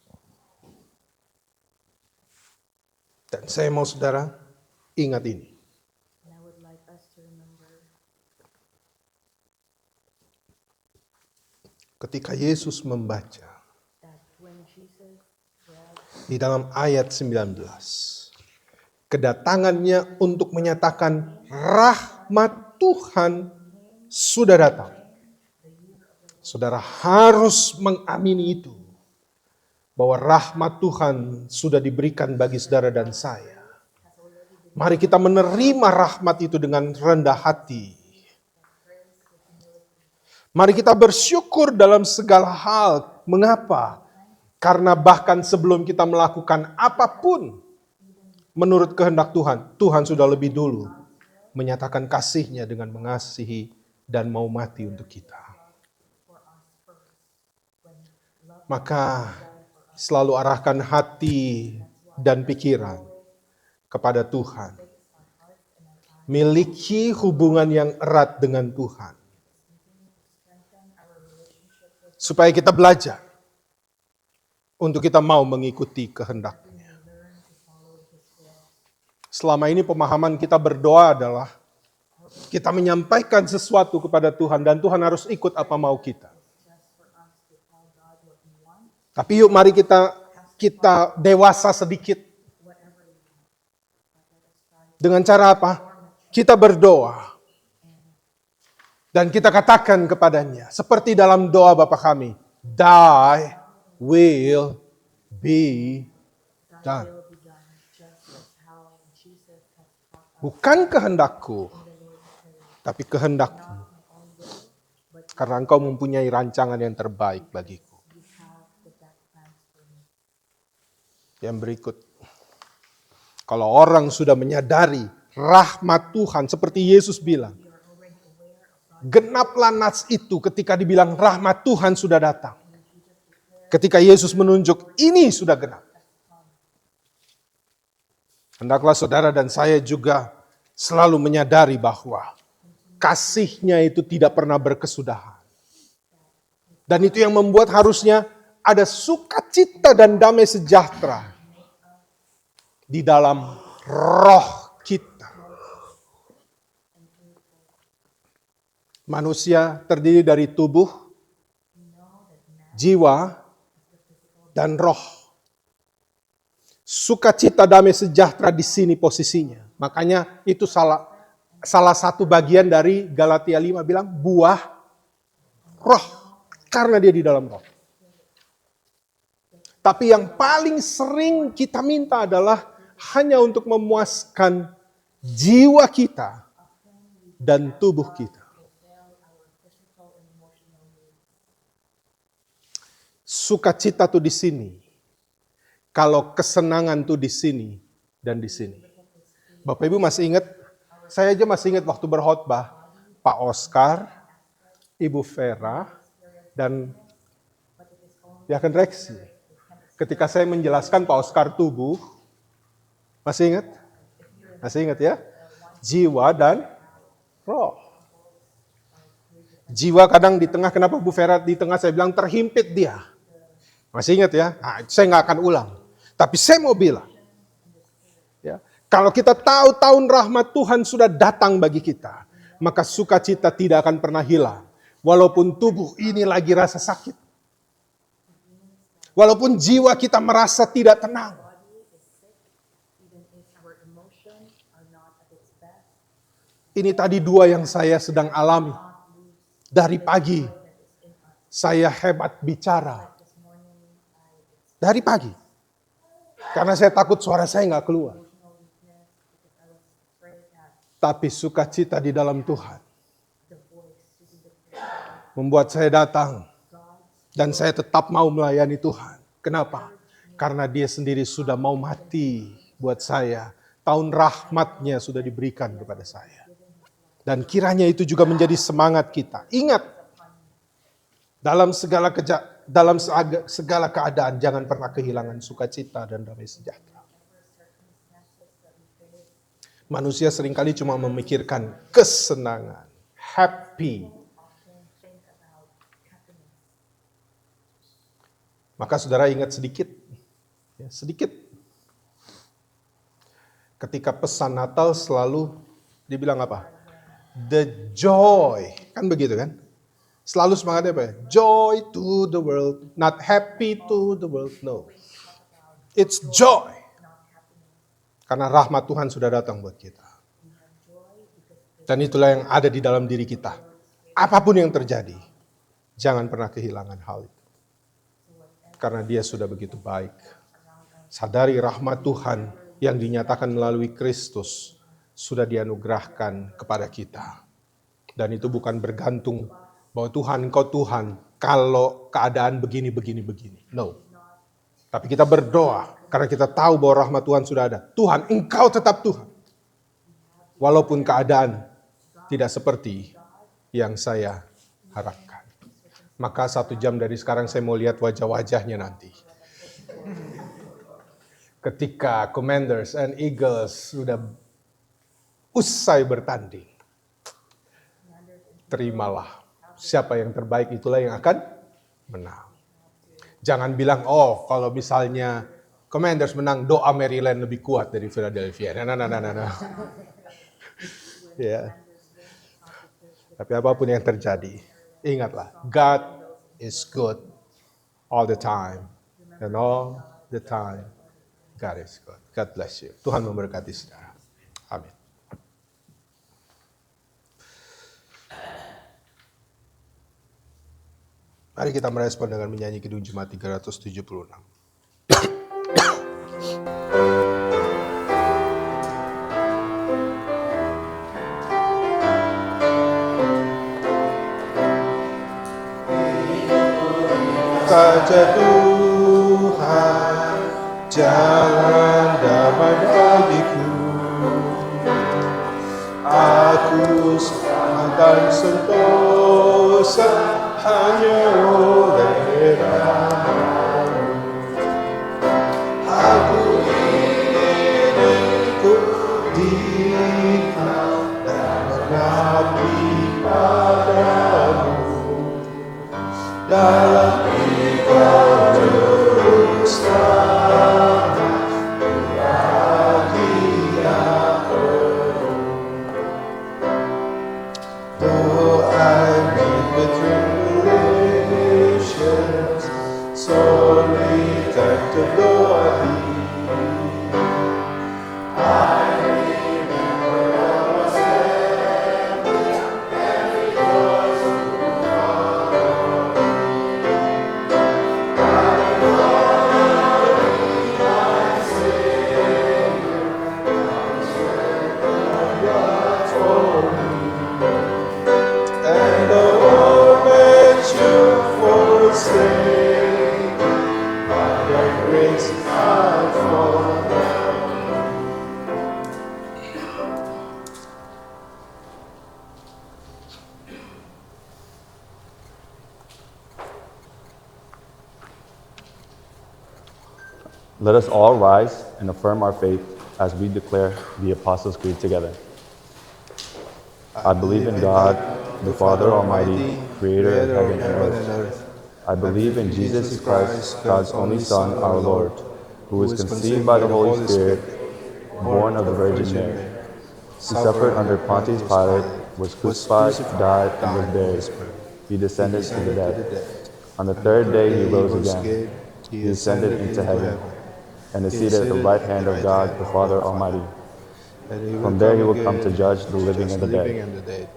Dan saya mau saudara ingat ini. And I would like us to remember Ketika Yesus membaca that when Jesus read di dalam ayat 19, kedatangannya untuk menyatakan rahmat Tuhan sudah datang. Saudara harus mengamini itu, bahwa rahmat Tuhan sudah diberikan bagi saudara dan saya. Mari kita menerima rahmat itu dengan rendah hati. Mari kita bersyukur dalam segala hal. Mengapa? Karena bahkan sebelum kita melakukan apapun menurut kehendak Tuhan, Tuhan sudah lebih dulu menyatakan kasih-Nya dengan mengasihi dan mau mati untuk kita. Maka selalu arahkan hati dan pikiran kepada Tuhan. Miliki hubungan yang erat dengan Tuhan. Supaya kita belajar untuk kita mau mengikuti kehendak-Nya. Selama ini pemahaman kita berdoa adalah kita menyampaikan sesuatu kepada Tuhan dan Tuhan harus ikut apa mau kita. Tapi yuk mari kita dewasa sedikit. Dengan cara apa? Kita berdoa. Dan kita katakan kepadanya, seperti dalam doa Bapa kami, Thy will be done. Bukan kehendakku, tapi kehendak-Mu. Karena Engkau mempunyai rancangan yang terbaik bagiku. Yang berikut, kalau orang sudah menyadari rahmat Tuhan, seperti Yesus bilang, genaplah nas itu ketika dibilang rahmat Tuhan sudah datang. Ketika Yesus menunjuk, ini sudah genap. Hendaklah saudara dan saya juga selalu menyadari bahwa kasih-Nya itu tidak pernah berkesudahan. Dan itu yang membuat harusnya ada sukacita dan damai sejahtera di dalam roh kita. Manusia terdiri dari tubuh, jiwa, dan roh. Sukacita damai sejahtera di sini posisinya. Makanya itu salah satu bagian dari Galatia 5 bilang buah roh. Karena dia di dalam roh. Tapi yang paling sering kita minta adalah hanya untuk memuaskan jiwa kita dan tubuh kita. Sukacita tuh di sini. Kalau kesenangan tuh di sini dan di sini. Bapak Ibu masih ingat? Saya aja masih ingat waktu berkhotbah Pak Oscar, Ibu Vera, dan Diaken Reksi. Ketika saya menjelaskan Pak Oscar tubuh, masih ingat? Masih ingat ya? Jiwa dan roh. Jiwa kadang di tengah, kenapa Bu Vera di tengah saya bilang terhimpit dia. Masih ingat ya? Nah, saya nggak akan ulang. Tapi saya mau bilang, ya, kalau kita tahu tahun rahmat Tuhan sudah datang bagi kita, maka sukacita tidak akan pernah hilang. Walaupun tubuh ini lagi rasa sakit. Walaupun jiwa kita merasa tidak tenang. Ini tadi dua yang saya sedang alami. Dari pagi, saya hebat bicara. Dari pagi. Karena saya takut suara saya nggak keluar. Tapi sukacita di dalam Tuhan membuat saya datang. Dan saya tetap mau melayani Tuhan. Kenapa? Karena Dia sendiri sudah mau mati buat saya. Tahun rahmat-Nya sudah diberikan kepada saya. Dan kiranya itu juga menjadi semangat kita. Ingat, Dalam segala keadaan jangan pernah kehilangan sukacita dan damai sejahtera. Manusia seringkali cuma memikirkan kesenangan, happy. Maka saudara ingat sedikit, ya, sedikit. Ketika pesan Natal selalu dibilang apa? The joy, kan begitu kan? Selalu semangatnya apa ya? Joy to the world, not happy to the world, no. It's joy. Karena rahmat Tuhan sudah datang buat kita. Dan itulah yang ada di dalam diri kita. Apapun yang terjadi, jangan pernah kehilangan hal itu. Karena dia sudah begitu baik. Sadari rahmat Tuhan yang dinyatakan melalui Kristus sudah dianugerahkan kepada kita. Dan itu bukan bergantung bahwa Tuhan, engkau Tuhan, kalau keadaan begini. No. Tapi kita berdoa karena kita tahu bahwa rahmat Tuhan sudah ada. Tuhan, engkau tetap Tuhan. Walaupun keadaan tidak seperti yang saya harapkan. Maka 1 jam dari sekarang saya mau lihat wajah-wajahnya nanti. Ketika Commanders and Eagles sudah usai bertanding. Terimalah. Siapa yang terbaik itulah yang akan menang. Jangan bilang, oh kalau misalnya Commanders menang, doa Maryland lebih kuat dari Philadelphia. Nah. Ya. Tapi apapun yang terjadi, ingatlah, God is good all the time. And all the time, God is good. God bless you. Tuhan memberkati saudara. Amin. Mari kita merespon dengan menyanyi Kidung Jemaat 376. Saja Tuhan, jalan damai bagiku. Aku selamat dan sentosa hanya oleh rahmat-Mu. Aku ingin ikuti Kau dan mengabdi padamu. Dalam Engkau terus terang, bahagia penuh. Though I meet with tribulations, sorely tempted though I be, I remember what was said, every voice who called me. I know my Savior comes with the blood for me. And the world may should forsake, by Thy grace I fall down. Let us all rise and affirm our faith as we declare the Apostles' Creed together. I believe in God, the Father Almighty, creator of heaven and earth. I believe in Jesus Christ, God's only Son, our Lord, who was conceived by the Holy Spirit, born of the Virgin Mary. He suffered under Pontius Pilate, was crucified, died, and was buried. He descended to the dead. On the third day he rose again. He ascended into heaven, and is seated at the right hand of God, the Father Almighty. From there he will come to judge the living and the dead.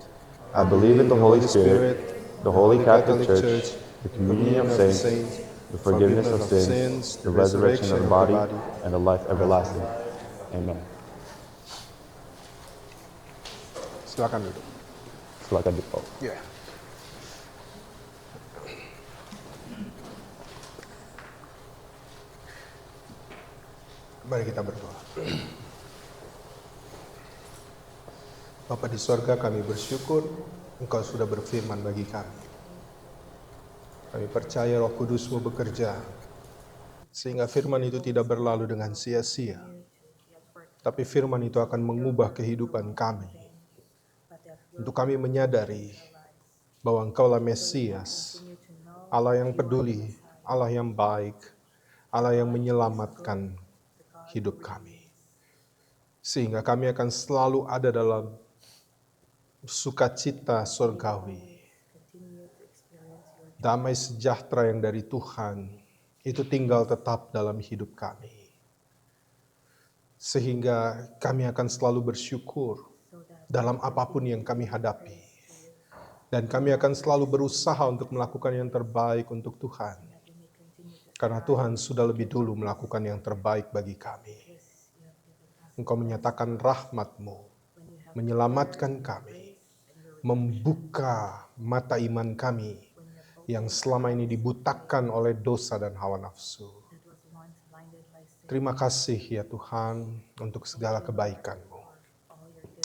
I believe in the Holy Spirit, the Holy Catholic Church, the communion of saints, the forgiveness of sins, the resurrection of the body, and the life everlasting. Amen. Silakan duduk. Silakan duduk. Ya. Mari kita berdoa. Bapa di sorga, kami bersyukur Engkau sudah berfirman bagi kami. Kami percaya Roh Kudus-Mu bekerja, sehingga firman itu tidak berlalu dengan sia-sia. Tapi firman itu akan mengubah kehidupan kami. Untuk kami menyadari bahwa Engkaulah Mesias, Allah yang peduli, Allah yang baik, Allah yang menyelamatkan hidup kami. Sehingga kami akan selalu ada dalam sukacita surgawi. Damai sejahtera yang dari Tuhan itu tinggal tetap dalam hidup kami. Sehingga kami akan selalu bersyukur dalam apapun yang kami hadapi. Dan kami akan selalu berusaha untuk melakukan yang terbaik untuk Tuhan. Karena Tuhan sudah lebih dulu melakukan yang terbaik bagi kami. Engkau menyatakan rahmat-Mu, menyelamatkan kami, membuka mata iman kami yang selama ini dibutakan oleh dosa dan hawa nafsu. Terima kasih ya Tuhan untuk segala kebaikan-Mu.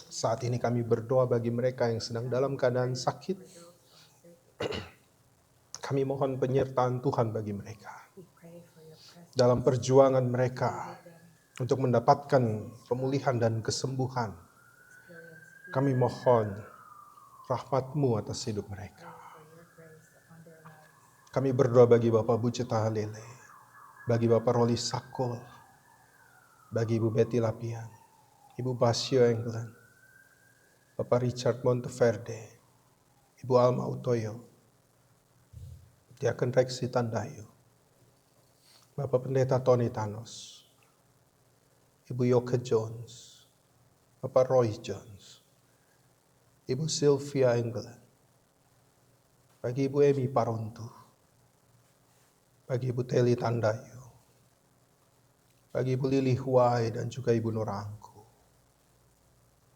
Saat ini kami berdoa bagi mereka yang sedang dalam keadaan sakit. Kami mohon penyertaan Tuhan bagi mereka. Dalam perjuangan mereka untuk mendapatkan pemulihan dan kesembuhan. Kami mohon rahmat-Mu atas hidup mereka. Kami berdoa bagi Bapak Buceta Halele, bagi Bapak Roli Sakol, bagi Ibu Betty Lapian, Ibu Basio England, Bapak Richard Monteverde, Ibu Alma Utoyo, Diaken Reksi Tandayo, Bapak Pendeta Tony Thanos, Ibu Yoke Jones, Bapak Roy Jones, Ibu Sylvia England, bagi Ibu Emi Parontu, bagi Ibu Teli Tandayo, bagi Ibu Lili Huai dan juga Ibu Nurangku.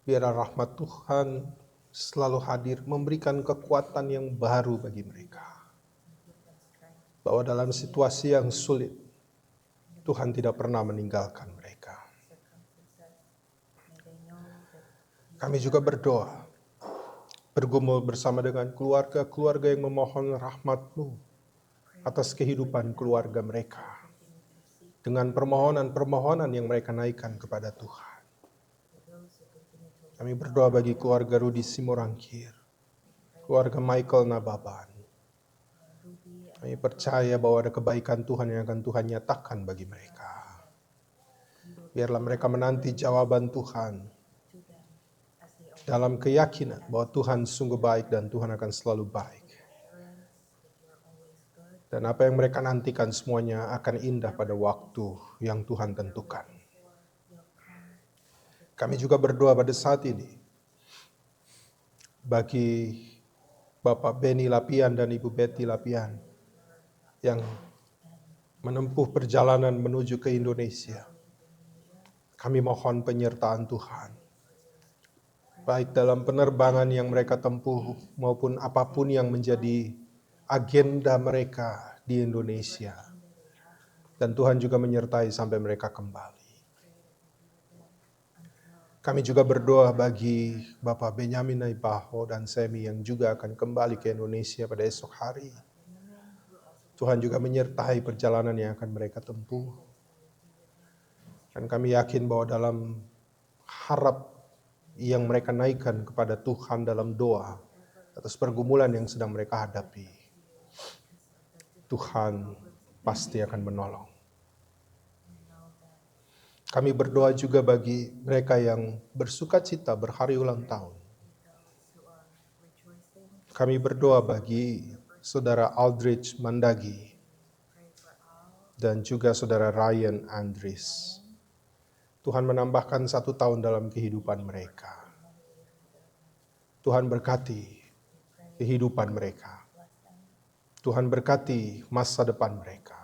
Biarlah rahmat Tuhan selalu hadir memberikan kekuatan yang baru bagi mereka. Bahwa dalam situasi yang sulit, Tuhan tidak pernah meninggalkan mereka. Kami juga berdoa, bergumul bersama dengan keluarga-keluarga yang memohon rahmat-Mu atas kehidupan keluarga mereka. Dengan permohonan-permohonan yang mereka naikkan kepada Tuhan. Kami berdoa bagi keluarga Rudi Simorangkir, keluarga Michael Nababan. Kami percaya bahwa ada kebaikan Tuhan yang akan Tuhan nyatakan bagi mereka. Biarlah mereka menanti jawaban Tuhan dalam keyakinan bahwa Tuhan sungguh baik dan Tuhan akan selalu baik. Dan apa yang mereka nantikan semuanya akan indah pada waktu yang Tuhan tentukan. Kami juga berdoa pada saat ini bagi Bapak Benny Lapian dan Ibu Betty Lapian yang menempuh perjalanan menuju ke Indonesia. Kami mohon penyertaan Tuhan. Baik dalam penerbangan yang mereka tempuh maupun apapun yang menjadi agenda mereka di Indonesia. Dan Tuhan juga menyertai sampai mereka kembali. Kami juga berdoa bagi Bapak Benyamin Naipaho dan Semi yang juga akan kembali ke Indonesia pada esok hari. Tuhan juga menyertai perjalanan yang akan mereka tempuh. Dan kami yakin bahwa dalam harap yang mereka naikkan kepada Tuhan dalam doa atas pergumulan yang sedang mereka hadapi, Tuhan pasti akan menolong. Kami berdoa juga bagi mereka yang bersukacita berhari ulang tahun. Kami berdoa bagi Saudara Aldrich Mandagi dan juga Saudara Ryan Andres. Tuhan menambahkan 1 tahun dalam kehidupan mereka. Tuhan berkati kehidupan mereka. Tuhan berkati masa depan mereka.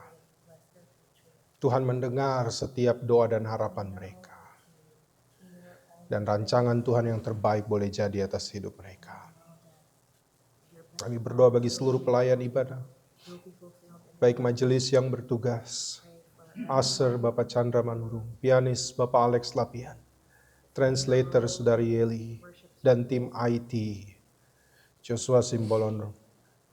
Tuhan mendengar setiap doa dan harapan mereka. Dan rancangan Tuhan yang terbaik boleh jadi atas hidup mereka. Kami berdoa bagi seluruh pelayan ibadah. Baik majelis yang bertugas, Aser Bapak Chandra Manurung, pianis Bapak Alex Lapian, translator Saudari Yeli, dan tim IT, Joshua Simbolon,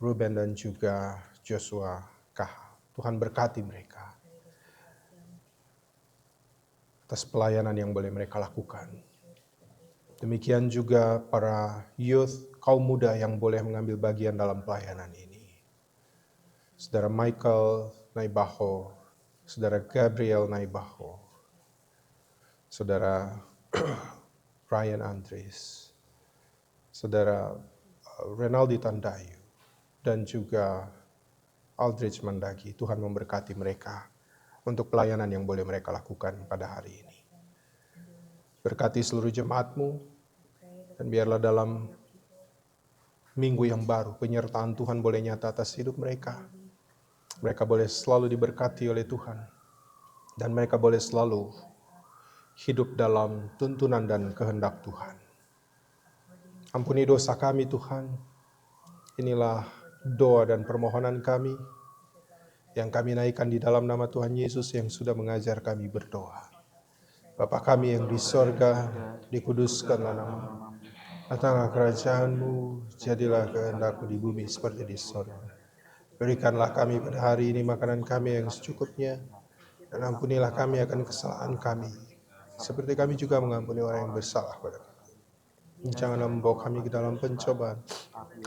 Ruben dan juga Joshua Kahal. Tuhan berkati mereka atas pelayanan yang boleh mereka lakukan. Demikian juga para youth, kaum muda yang boleh mengambil bagian dalam pelayanan ini. Saudara Michael Naibaho, Saudara Gabriel Naibaho, Saudara Ryan Andres, Saudara Renaldi Tandayu, dan juga Aldrich Mandagi. Tuhan memberkati mereka untuk pelayanan yang boleh mereka lakukan pada hari ini. Berkati seluruh jemaat-Mu, dan biarlah dalam minggu yang baru, penyertaan Tuhan boleh nyata atas hidup mereka. Mereka boleh selalu diberkati oleh Tuhan, dan mereka boleh selalu hidup dalam tuntunan dan kehendak Tuhan. Ampuni dosa kami Tuhan. Inilah doa dan permohonan kami yang kami naikkan di dalam nama Tuhan Yesus yang sudah mengajar kami berdoa. Bapa kami yang di sorga, dikuduskanlah namamu. Datanglah kerajaan-Mu, jadilah kehendak-Mu di bumi seperti di sorga. Berikanlah kami pada hari ini makanan kami yang secukupnya, dan ampunilah kami akan kesalahan kami, seperti kami juga mengampuni orang yang bersalah pada kami. Janganlah membawa kami ke dalam pencobaan,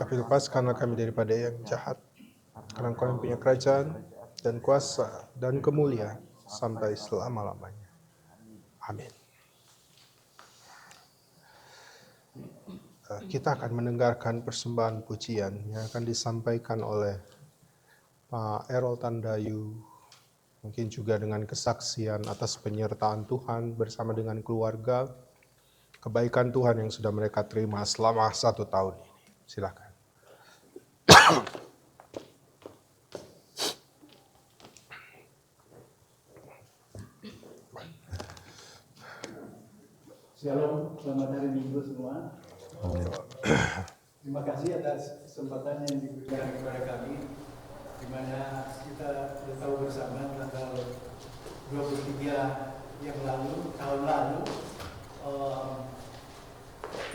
tapi lepaskanlah kami daripada yang jahat. Karena Engkau yang punya kerajaan, dan kuasa, dan kemuliaan, sampai selama-lamanya. Amin. Kita akan mendengarkan persembahan pujian yang akan disampaikan oleh Pak Errol Tandayu, mungkin juga dengan kesaksian atas penyertaan Tuhan bersama dengan keluarga, kebaikan Tuhan yang sudah mereka terima selama 1 tahun ini. Silakan. Shalom, selamat hari Minggu semua. Terima kasih atas kesempatan yang diberikan kepada kami, di mana kita sudah tahu bersama tanggal 23 yang lalu, tahun lalu,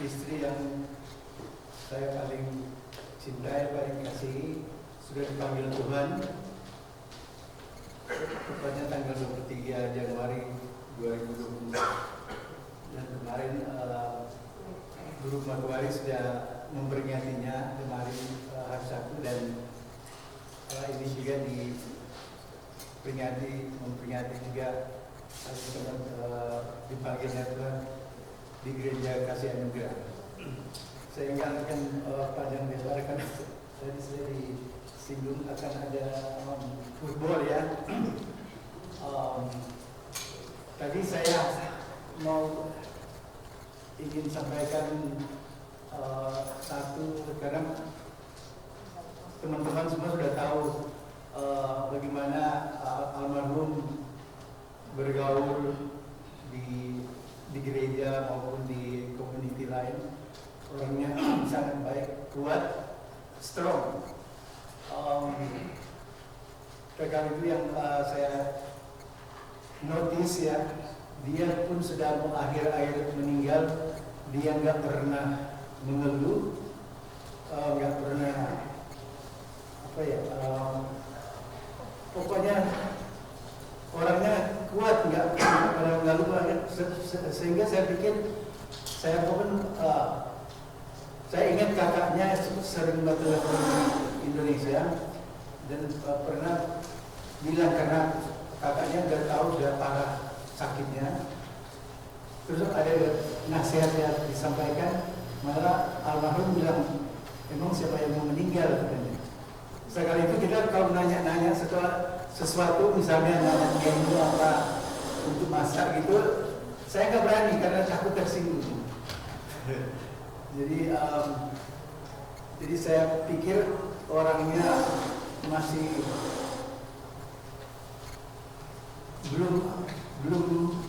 istri yang saya paling cintai, paling kasihi, sudah dipanggil Tuhan. Tepatnya tanggal 23 Januari 2020. Dan kemarin Guru Magwari sudah memperingatinya kemarin hari Sabtu, dan ini juga memperingati juga dipanggilnya Tuhan di Gereja Kasih Anugerah. Saya nggak akan panjang lebar karena tadi saya disinggung akan ada football ya. Tadi saya mau ingin sampaikan satu, karena teman-teman semua sudah tahu bagaimana almarhum bergaul di gereja maupun di community lain. Orangnya sangat baik, kuat, strong. Terkali itu yang saya notice ya, dia pun sudah mau akhir meninggal, dia nggak pernah mengeluh, nggak pernah pokoknya orangnya kuat, nggak pernah mengeluh, sehingga saya pikir saya pun saya ingat kakaknya sering bertelepon di Indonesia dan pernah bilang karena kakaknya nggak tahu sudah parah sakitnya, terus ada nasihat yang disampaikan, malah almarhum bilang, emang siapa yang mau meninggal katanya. Sekali itu kita kalau nanya-nanya sesuatu, misalnya nanya menu apa untuk masak gitu, saya nggak berani karena takut tersinggung. Jadi saya pikir orangnya masih belum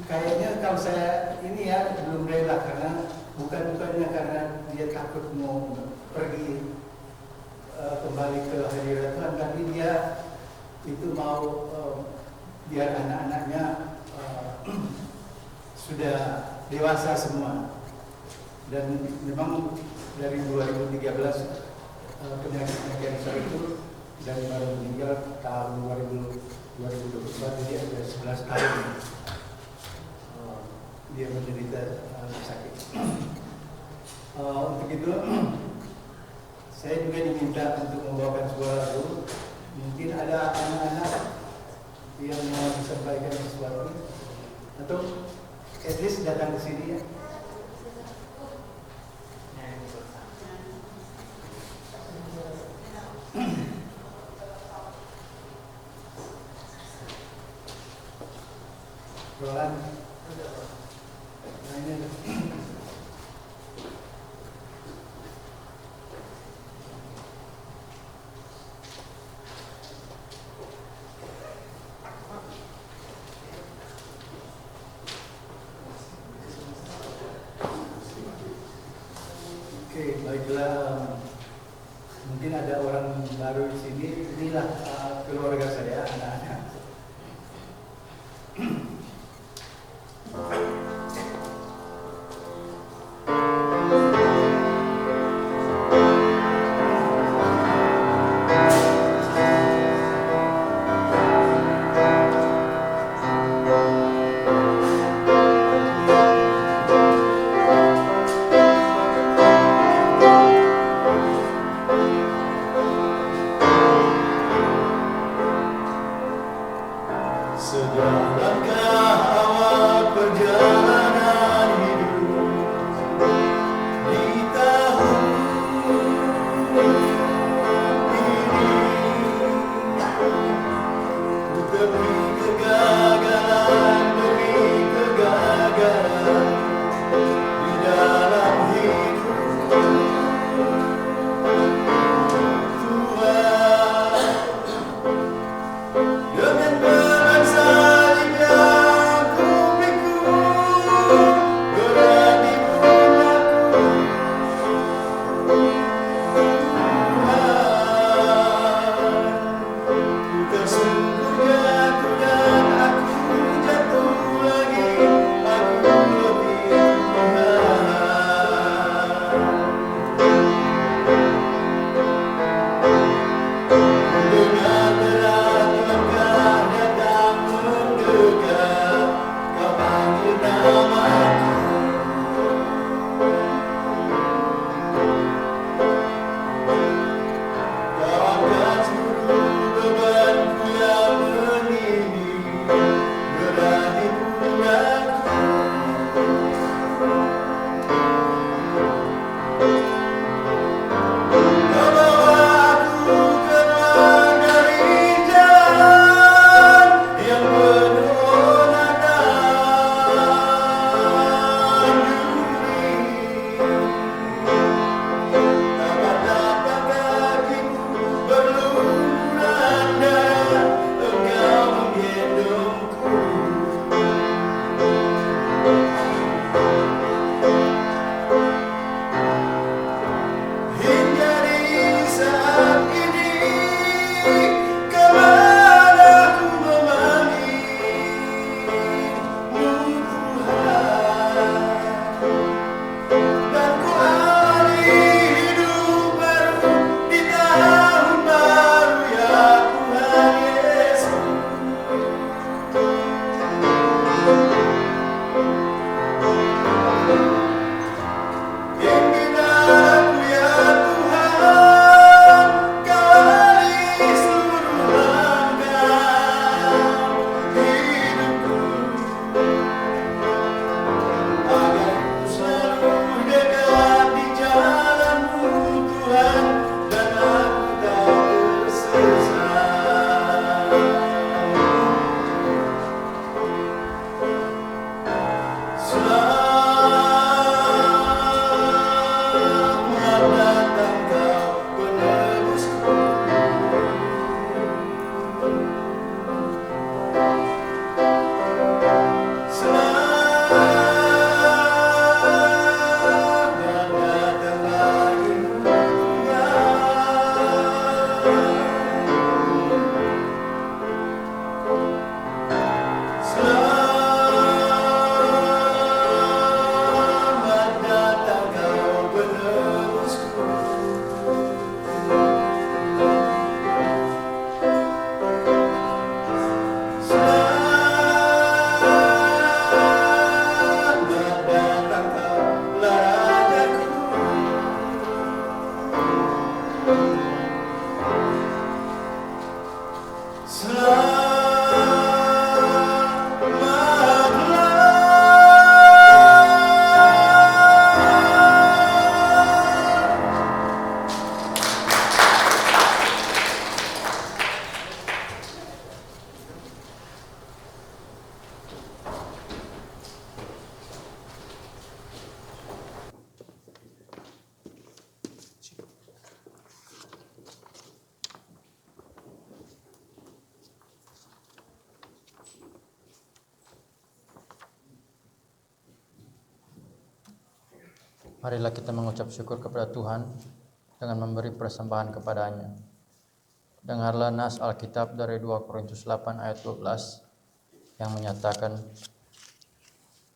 kayaknya, kalau saya ini ya belum rela, karena bukannya karena dia takut mau pergi kembali ke hadirat Tuhan, tapi dia itu mau biar anak-anaknya sudah dewasa semua. Dan memang dari 2013 penyakit kanker itu dan baru meninggal tahun 2024, jadi ada 11 tahun dia menderita sakit. Untuk itu saya juga diminta untuk membawakan sebuah lagu. Mungkin ada anak-anak yang mau disampaikan sesuatu atau at least datang ke sini ya. Roland. Nah, ini. Oke, baiklah. Mungkin ada orang baru di sini. Inilah keluarga saya, anak-anak. Sejalanlah awal perjalanan hidup di tahun ini. Ku demi kegagalan di dalam hidup. Tuhan, dengan berat salib yang ku pikul, berat di pundakku. Tuhan, ku tersungkur jatuh Marilah kita mengucap syukur kepada Tuhan dengan memberi persembahan kepadanya. Dengarlah nas Alkitab dari 2 Korintus 8 ayat 12 yang menyatakan,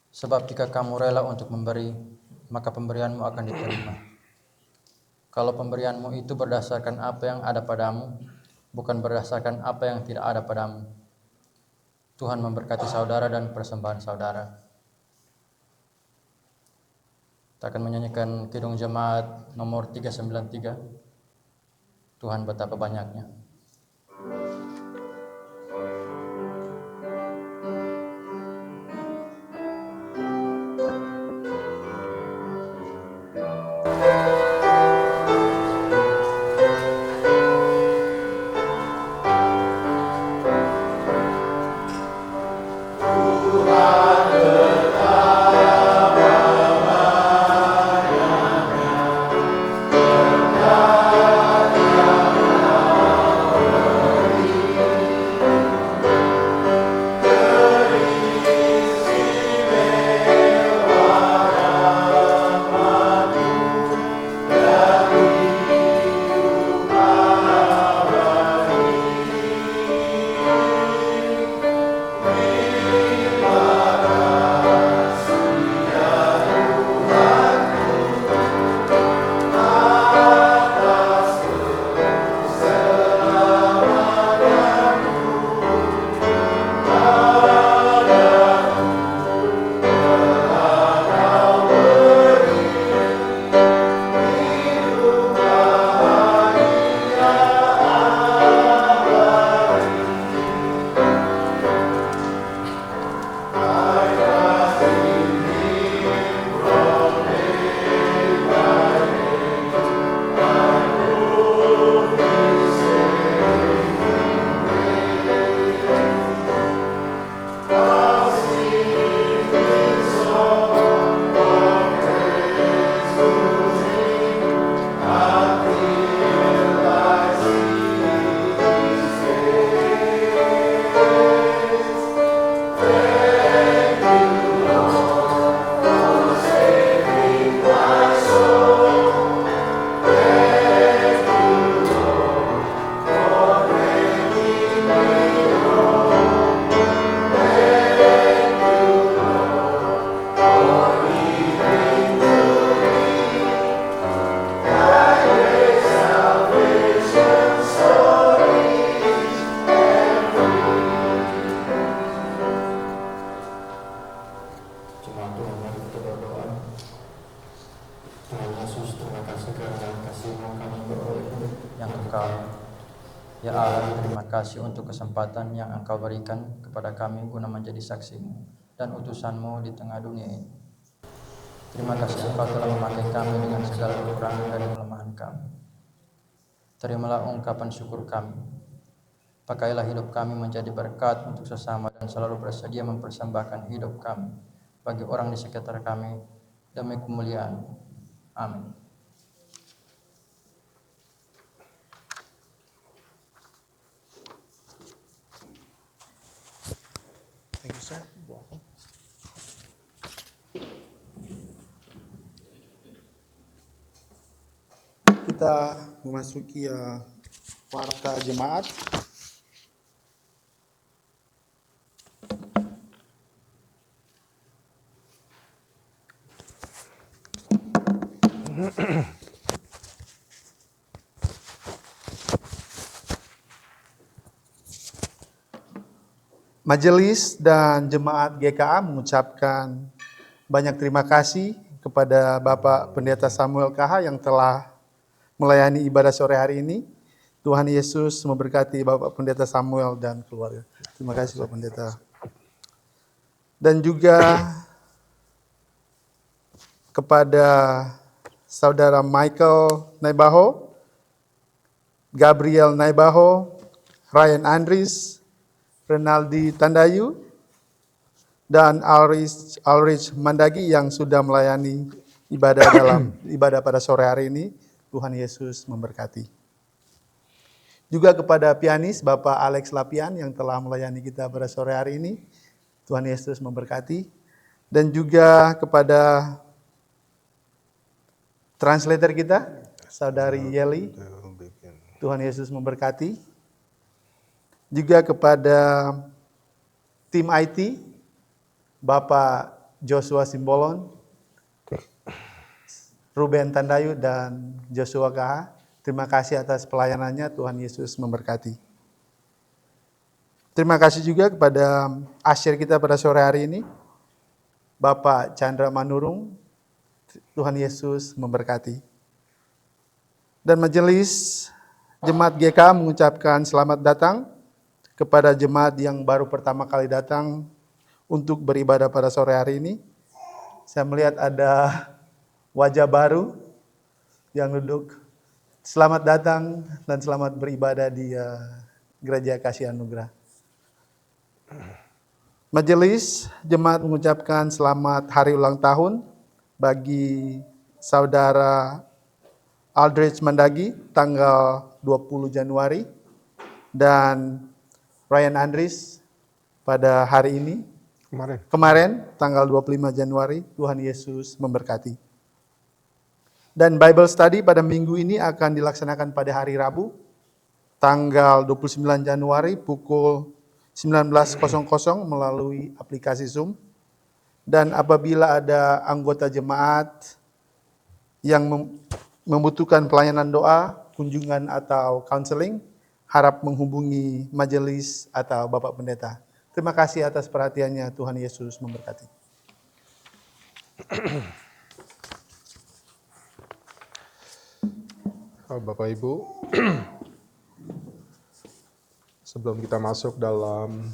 sebab jika kamu rela untuk memberi, maka pemberianmu akan diterima. Kalau pemberianmu itu berdasarkan apa yang ada padamu, bukan berdasarkan apa yang tidak ada padamu. Tuhan memberkati saudara dan persembahan saudara. Kita akan menyanyikan Kidung Jemaat nomor 393. Tuhan betapa banyaknya. Ya Allah, terima kasih untuk kesempatan yang Engkau berikan kepada kami guna menjadi saksi-Mu dan utusan-Mu di tengah dunia ini. Terima kasih Engkau telah memakai kami dengan segala kekurangan dan kelemahan kami. Terimalah ungkapan syukur kami. Pakailah hidup kami menjadi berkat untuk sesama dan selalu bersedia mempersembahkan hidup kami bagi orang di sekitar kami demi kemuliaan. Amin. Thank you, sir. Kita memasuki warta jemaat. Majelis dan jemaat GKA mengucapkan banyak terima kasih kepada Bapak Pendeta Samuel KH yang telah melayani ibadah sore hari ini. Tuhan Yesus memberkati Bapak Pendeta Samuel dan keluarga. Terima kasih Bapak Pendeta. Dan juga kepada Saudara Michael Naibaho, Gabriel Naibaho, Ryan Andris, Renaldi Tandayu, dan Alrich Mandagi yang sudah melayani ibadah dalam ibadah pada sore hari ini. Tuhan Yesus memberkati. Juga kepada pianis Bapak Alex Lapian yang telah melayani kita pada sore hari ini. Tuhan Yesus memberkati. Dan juga kepada translator kita, Saudari Yeli. Tuhan Yesus memberkati. Juga kepada tim IT, Bapak Joshua Simbolon, Ruben Tandayu, dan Joshua KH. Terima kasih atas pelayanannya, Tuhan Yesus memberkati. Terima kasih juga kepada asyir kita pada sore hari ini, Bapak Chandra Manurung. Tuhan Yesus memberkati. Dan majelis Jemaat GK mengucapkan selamat datang kepada jemaat yang baru pertama kali datang untuk beribadah pada sore hari ini. Saya melihat ada wajah baru yang duduk. Selamat datang dan selamat beribadah di Gereja Kasih Anugerah. Majelis Jemaat mengucapkan selamat hari ulang tahun bagi Saudara Aldrich Mandagi tanggal 20 Januari dan Ryan Andris pada hari ini. Kemarin tanggal 25 Januari. Tuhan Yesus memberkati. Dan Bible Study pada minggu ini akan dilaksanakan pada hari Rabu, tanggal 29 Januari pukul 19.00 melalui aplikasi Zoom. Dan apabila ada anggota jemaat yang membutuhkan pelayanan doa, kunjungan atau counseling, harap menghubungi majelis atau Bapak Pendeta. Terima kasih atas perhatiannya. Tuhan Yesus memberkati. Bapak Ibu, sebelum kita masuk dalam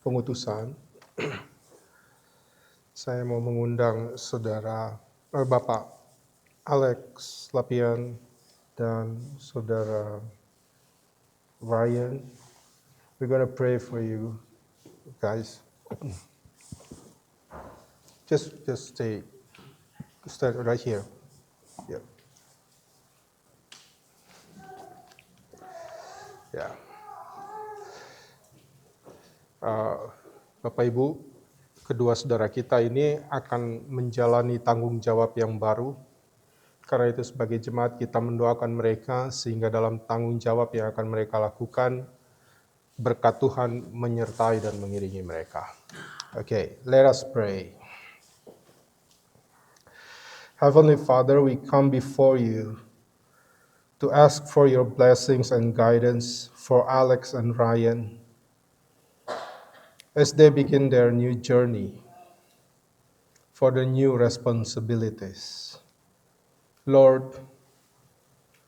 pengutusan, saya mau mengundang Bapak Alex Lapian dan Saudara Ryan. We're gonna pray for you guys. Just stay right here. Yeah. Ya, Bapak Ibu, kedua saudara kita ini akan menjalani tanggung jawab yang baru. Karena itu sebagai jemaat kita mendoakan mereka sehingga dalam tanggung jawab yang akan mereka lakukan, berkat Tuhan menyertai dan mengiringi mereka. Okay, let us pray. Heavenly Father, we come before you to ask for your blessings and guidance for Alex and Ryan as they begin their new journey, for the new responsibilities. Lord,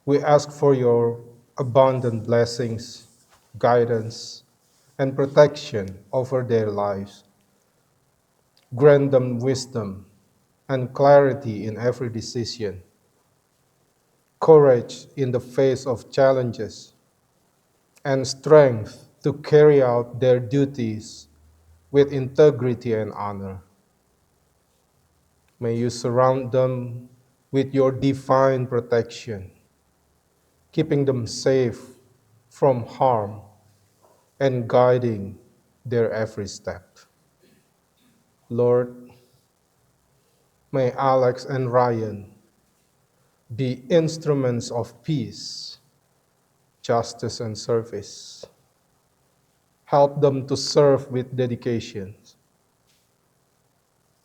we ask for your abundant blessings, guidance, and protection over their lives. Grant them wisdom and clarity in every decision, courage in the face of challenges, and strength to carry out their duties with integrity and honor. May you surround them with your divine protection, keeping them safe from harm and guiding their every step. Lord, may Alex and Ryan be instruments of peace, justice, and service. Help them to serve with dedication.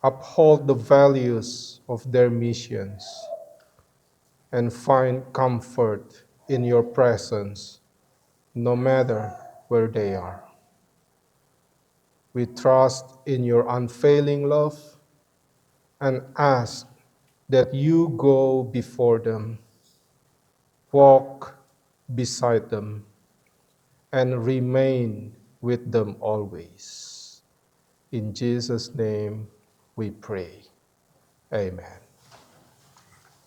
Uphold the values of their missions and find comfort in your presence no matter where they are. We trust in your unfailing love and ask that you go before them, walk beside them, and remain with them always. In Jesus' name we pray. Amen.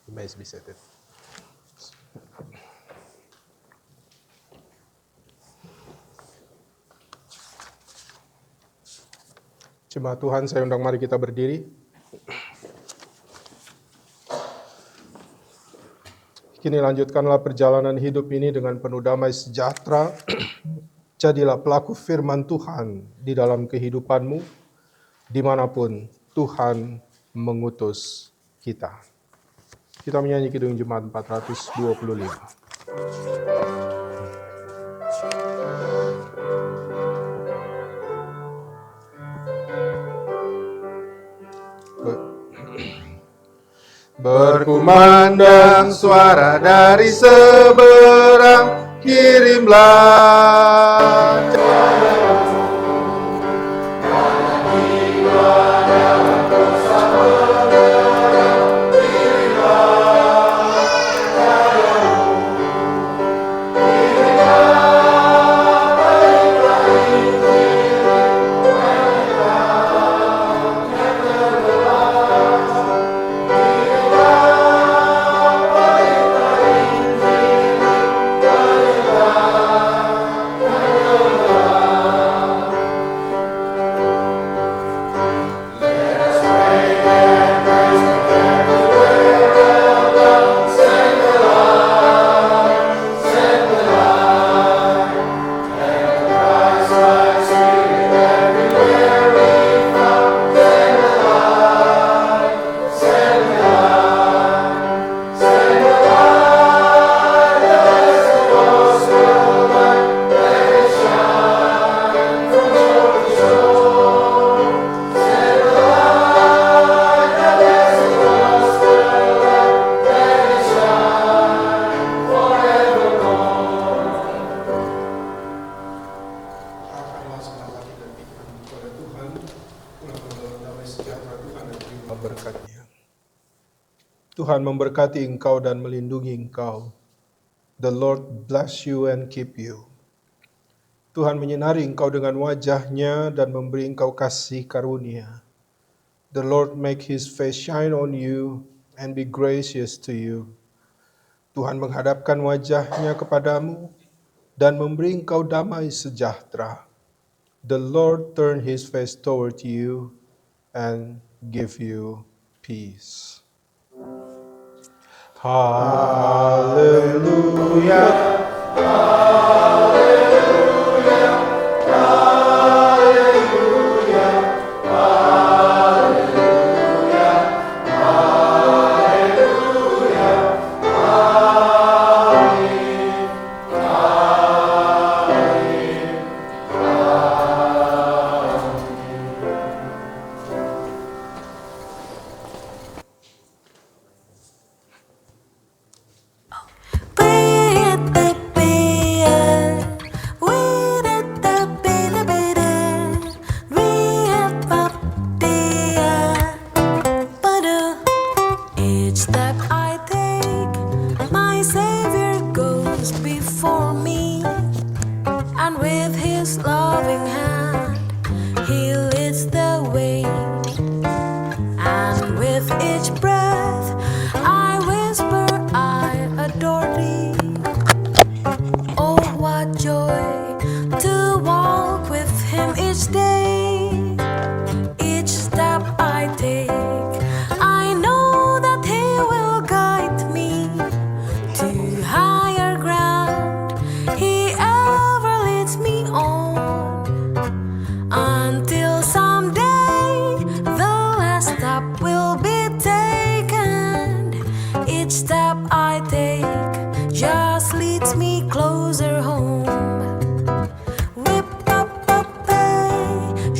You may be seated. Jemaat Tuhan, saya undang mari kita berdiri. Kini lanjutkanlah perjalanan hidup ini dengan penuh damai sejahtera. Jadilah pelaku firman Tuhan di dalam kehidupanmu, dimanapun Tuhan mengutus kita. Kita menyanyi Kidung Jemaat 425. Berkumandang suara dari seberang, kirimlah Tuhan memberkati engkau dan melindungi engkau. The Lord bless you and keep you. Tuhan menyinari engkau dengan wajah-Nya dan memberi engkau kasih karunia. The Lord make His face shine on you and be gracious to you. Tuhan menghadapkan wajah-Nya kepadamu dan memberi engkau damai sejahtera. The Lord turn His face toward you and give you peace. Hallelujah.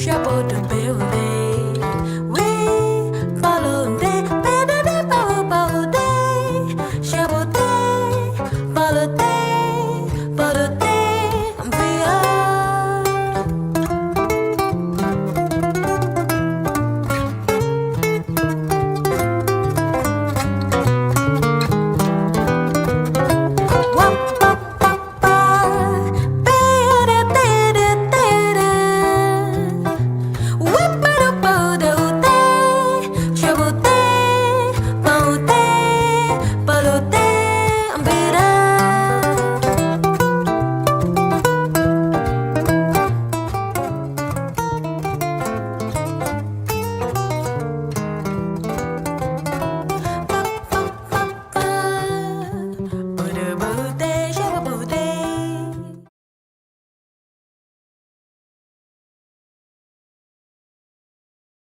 Shepherd and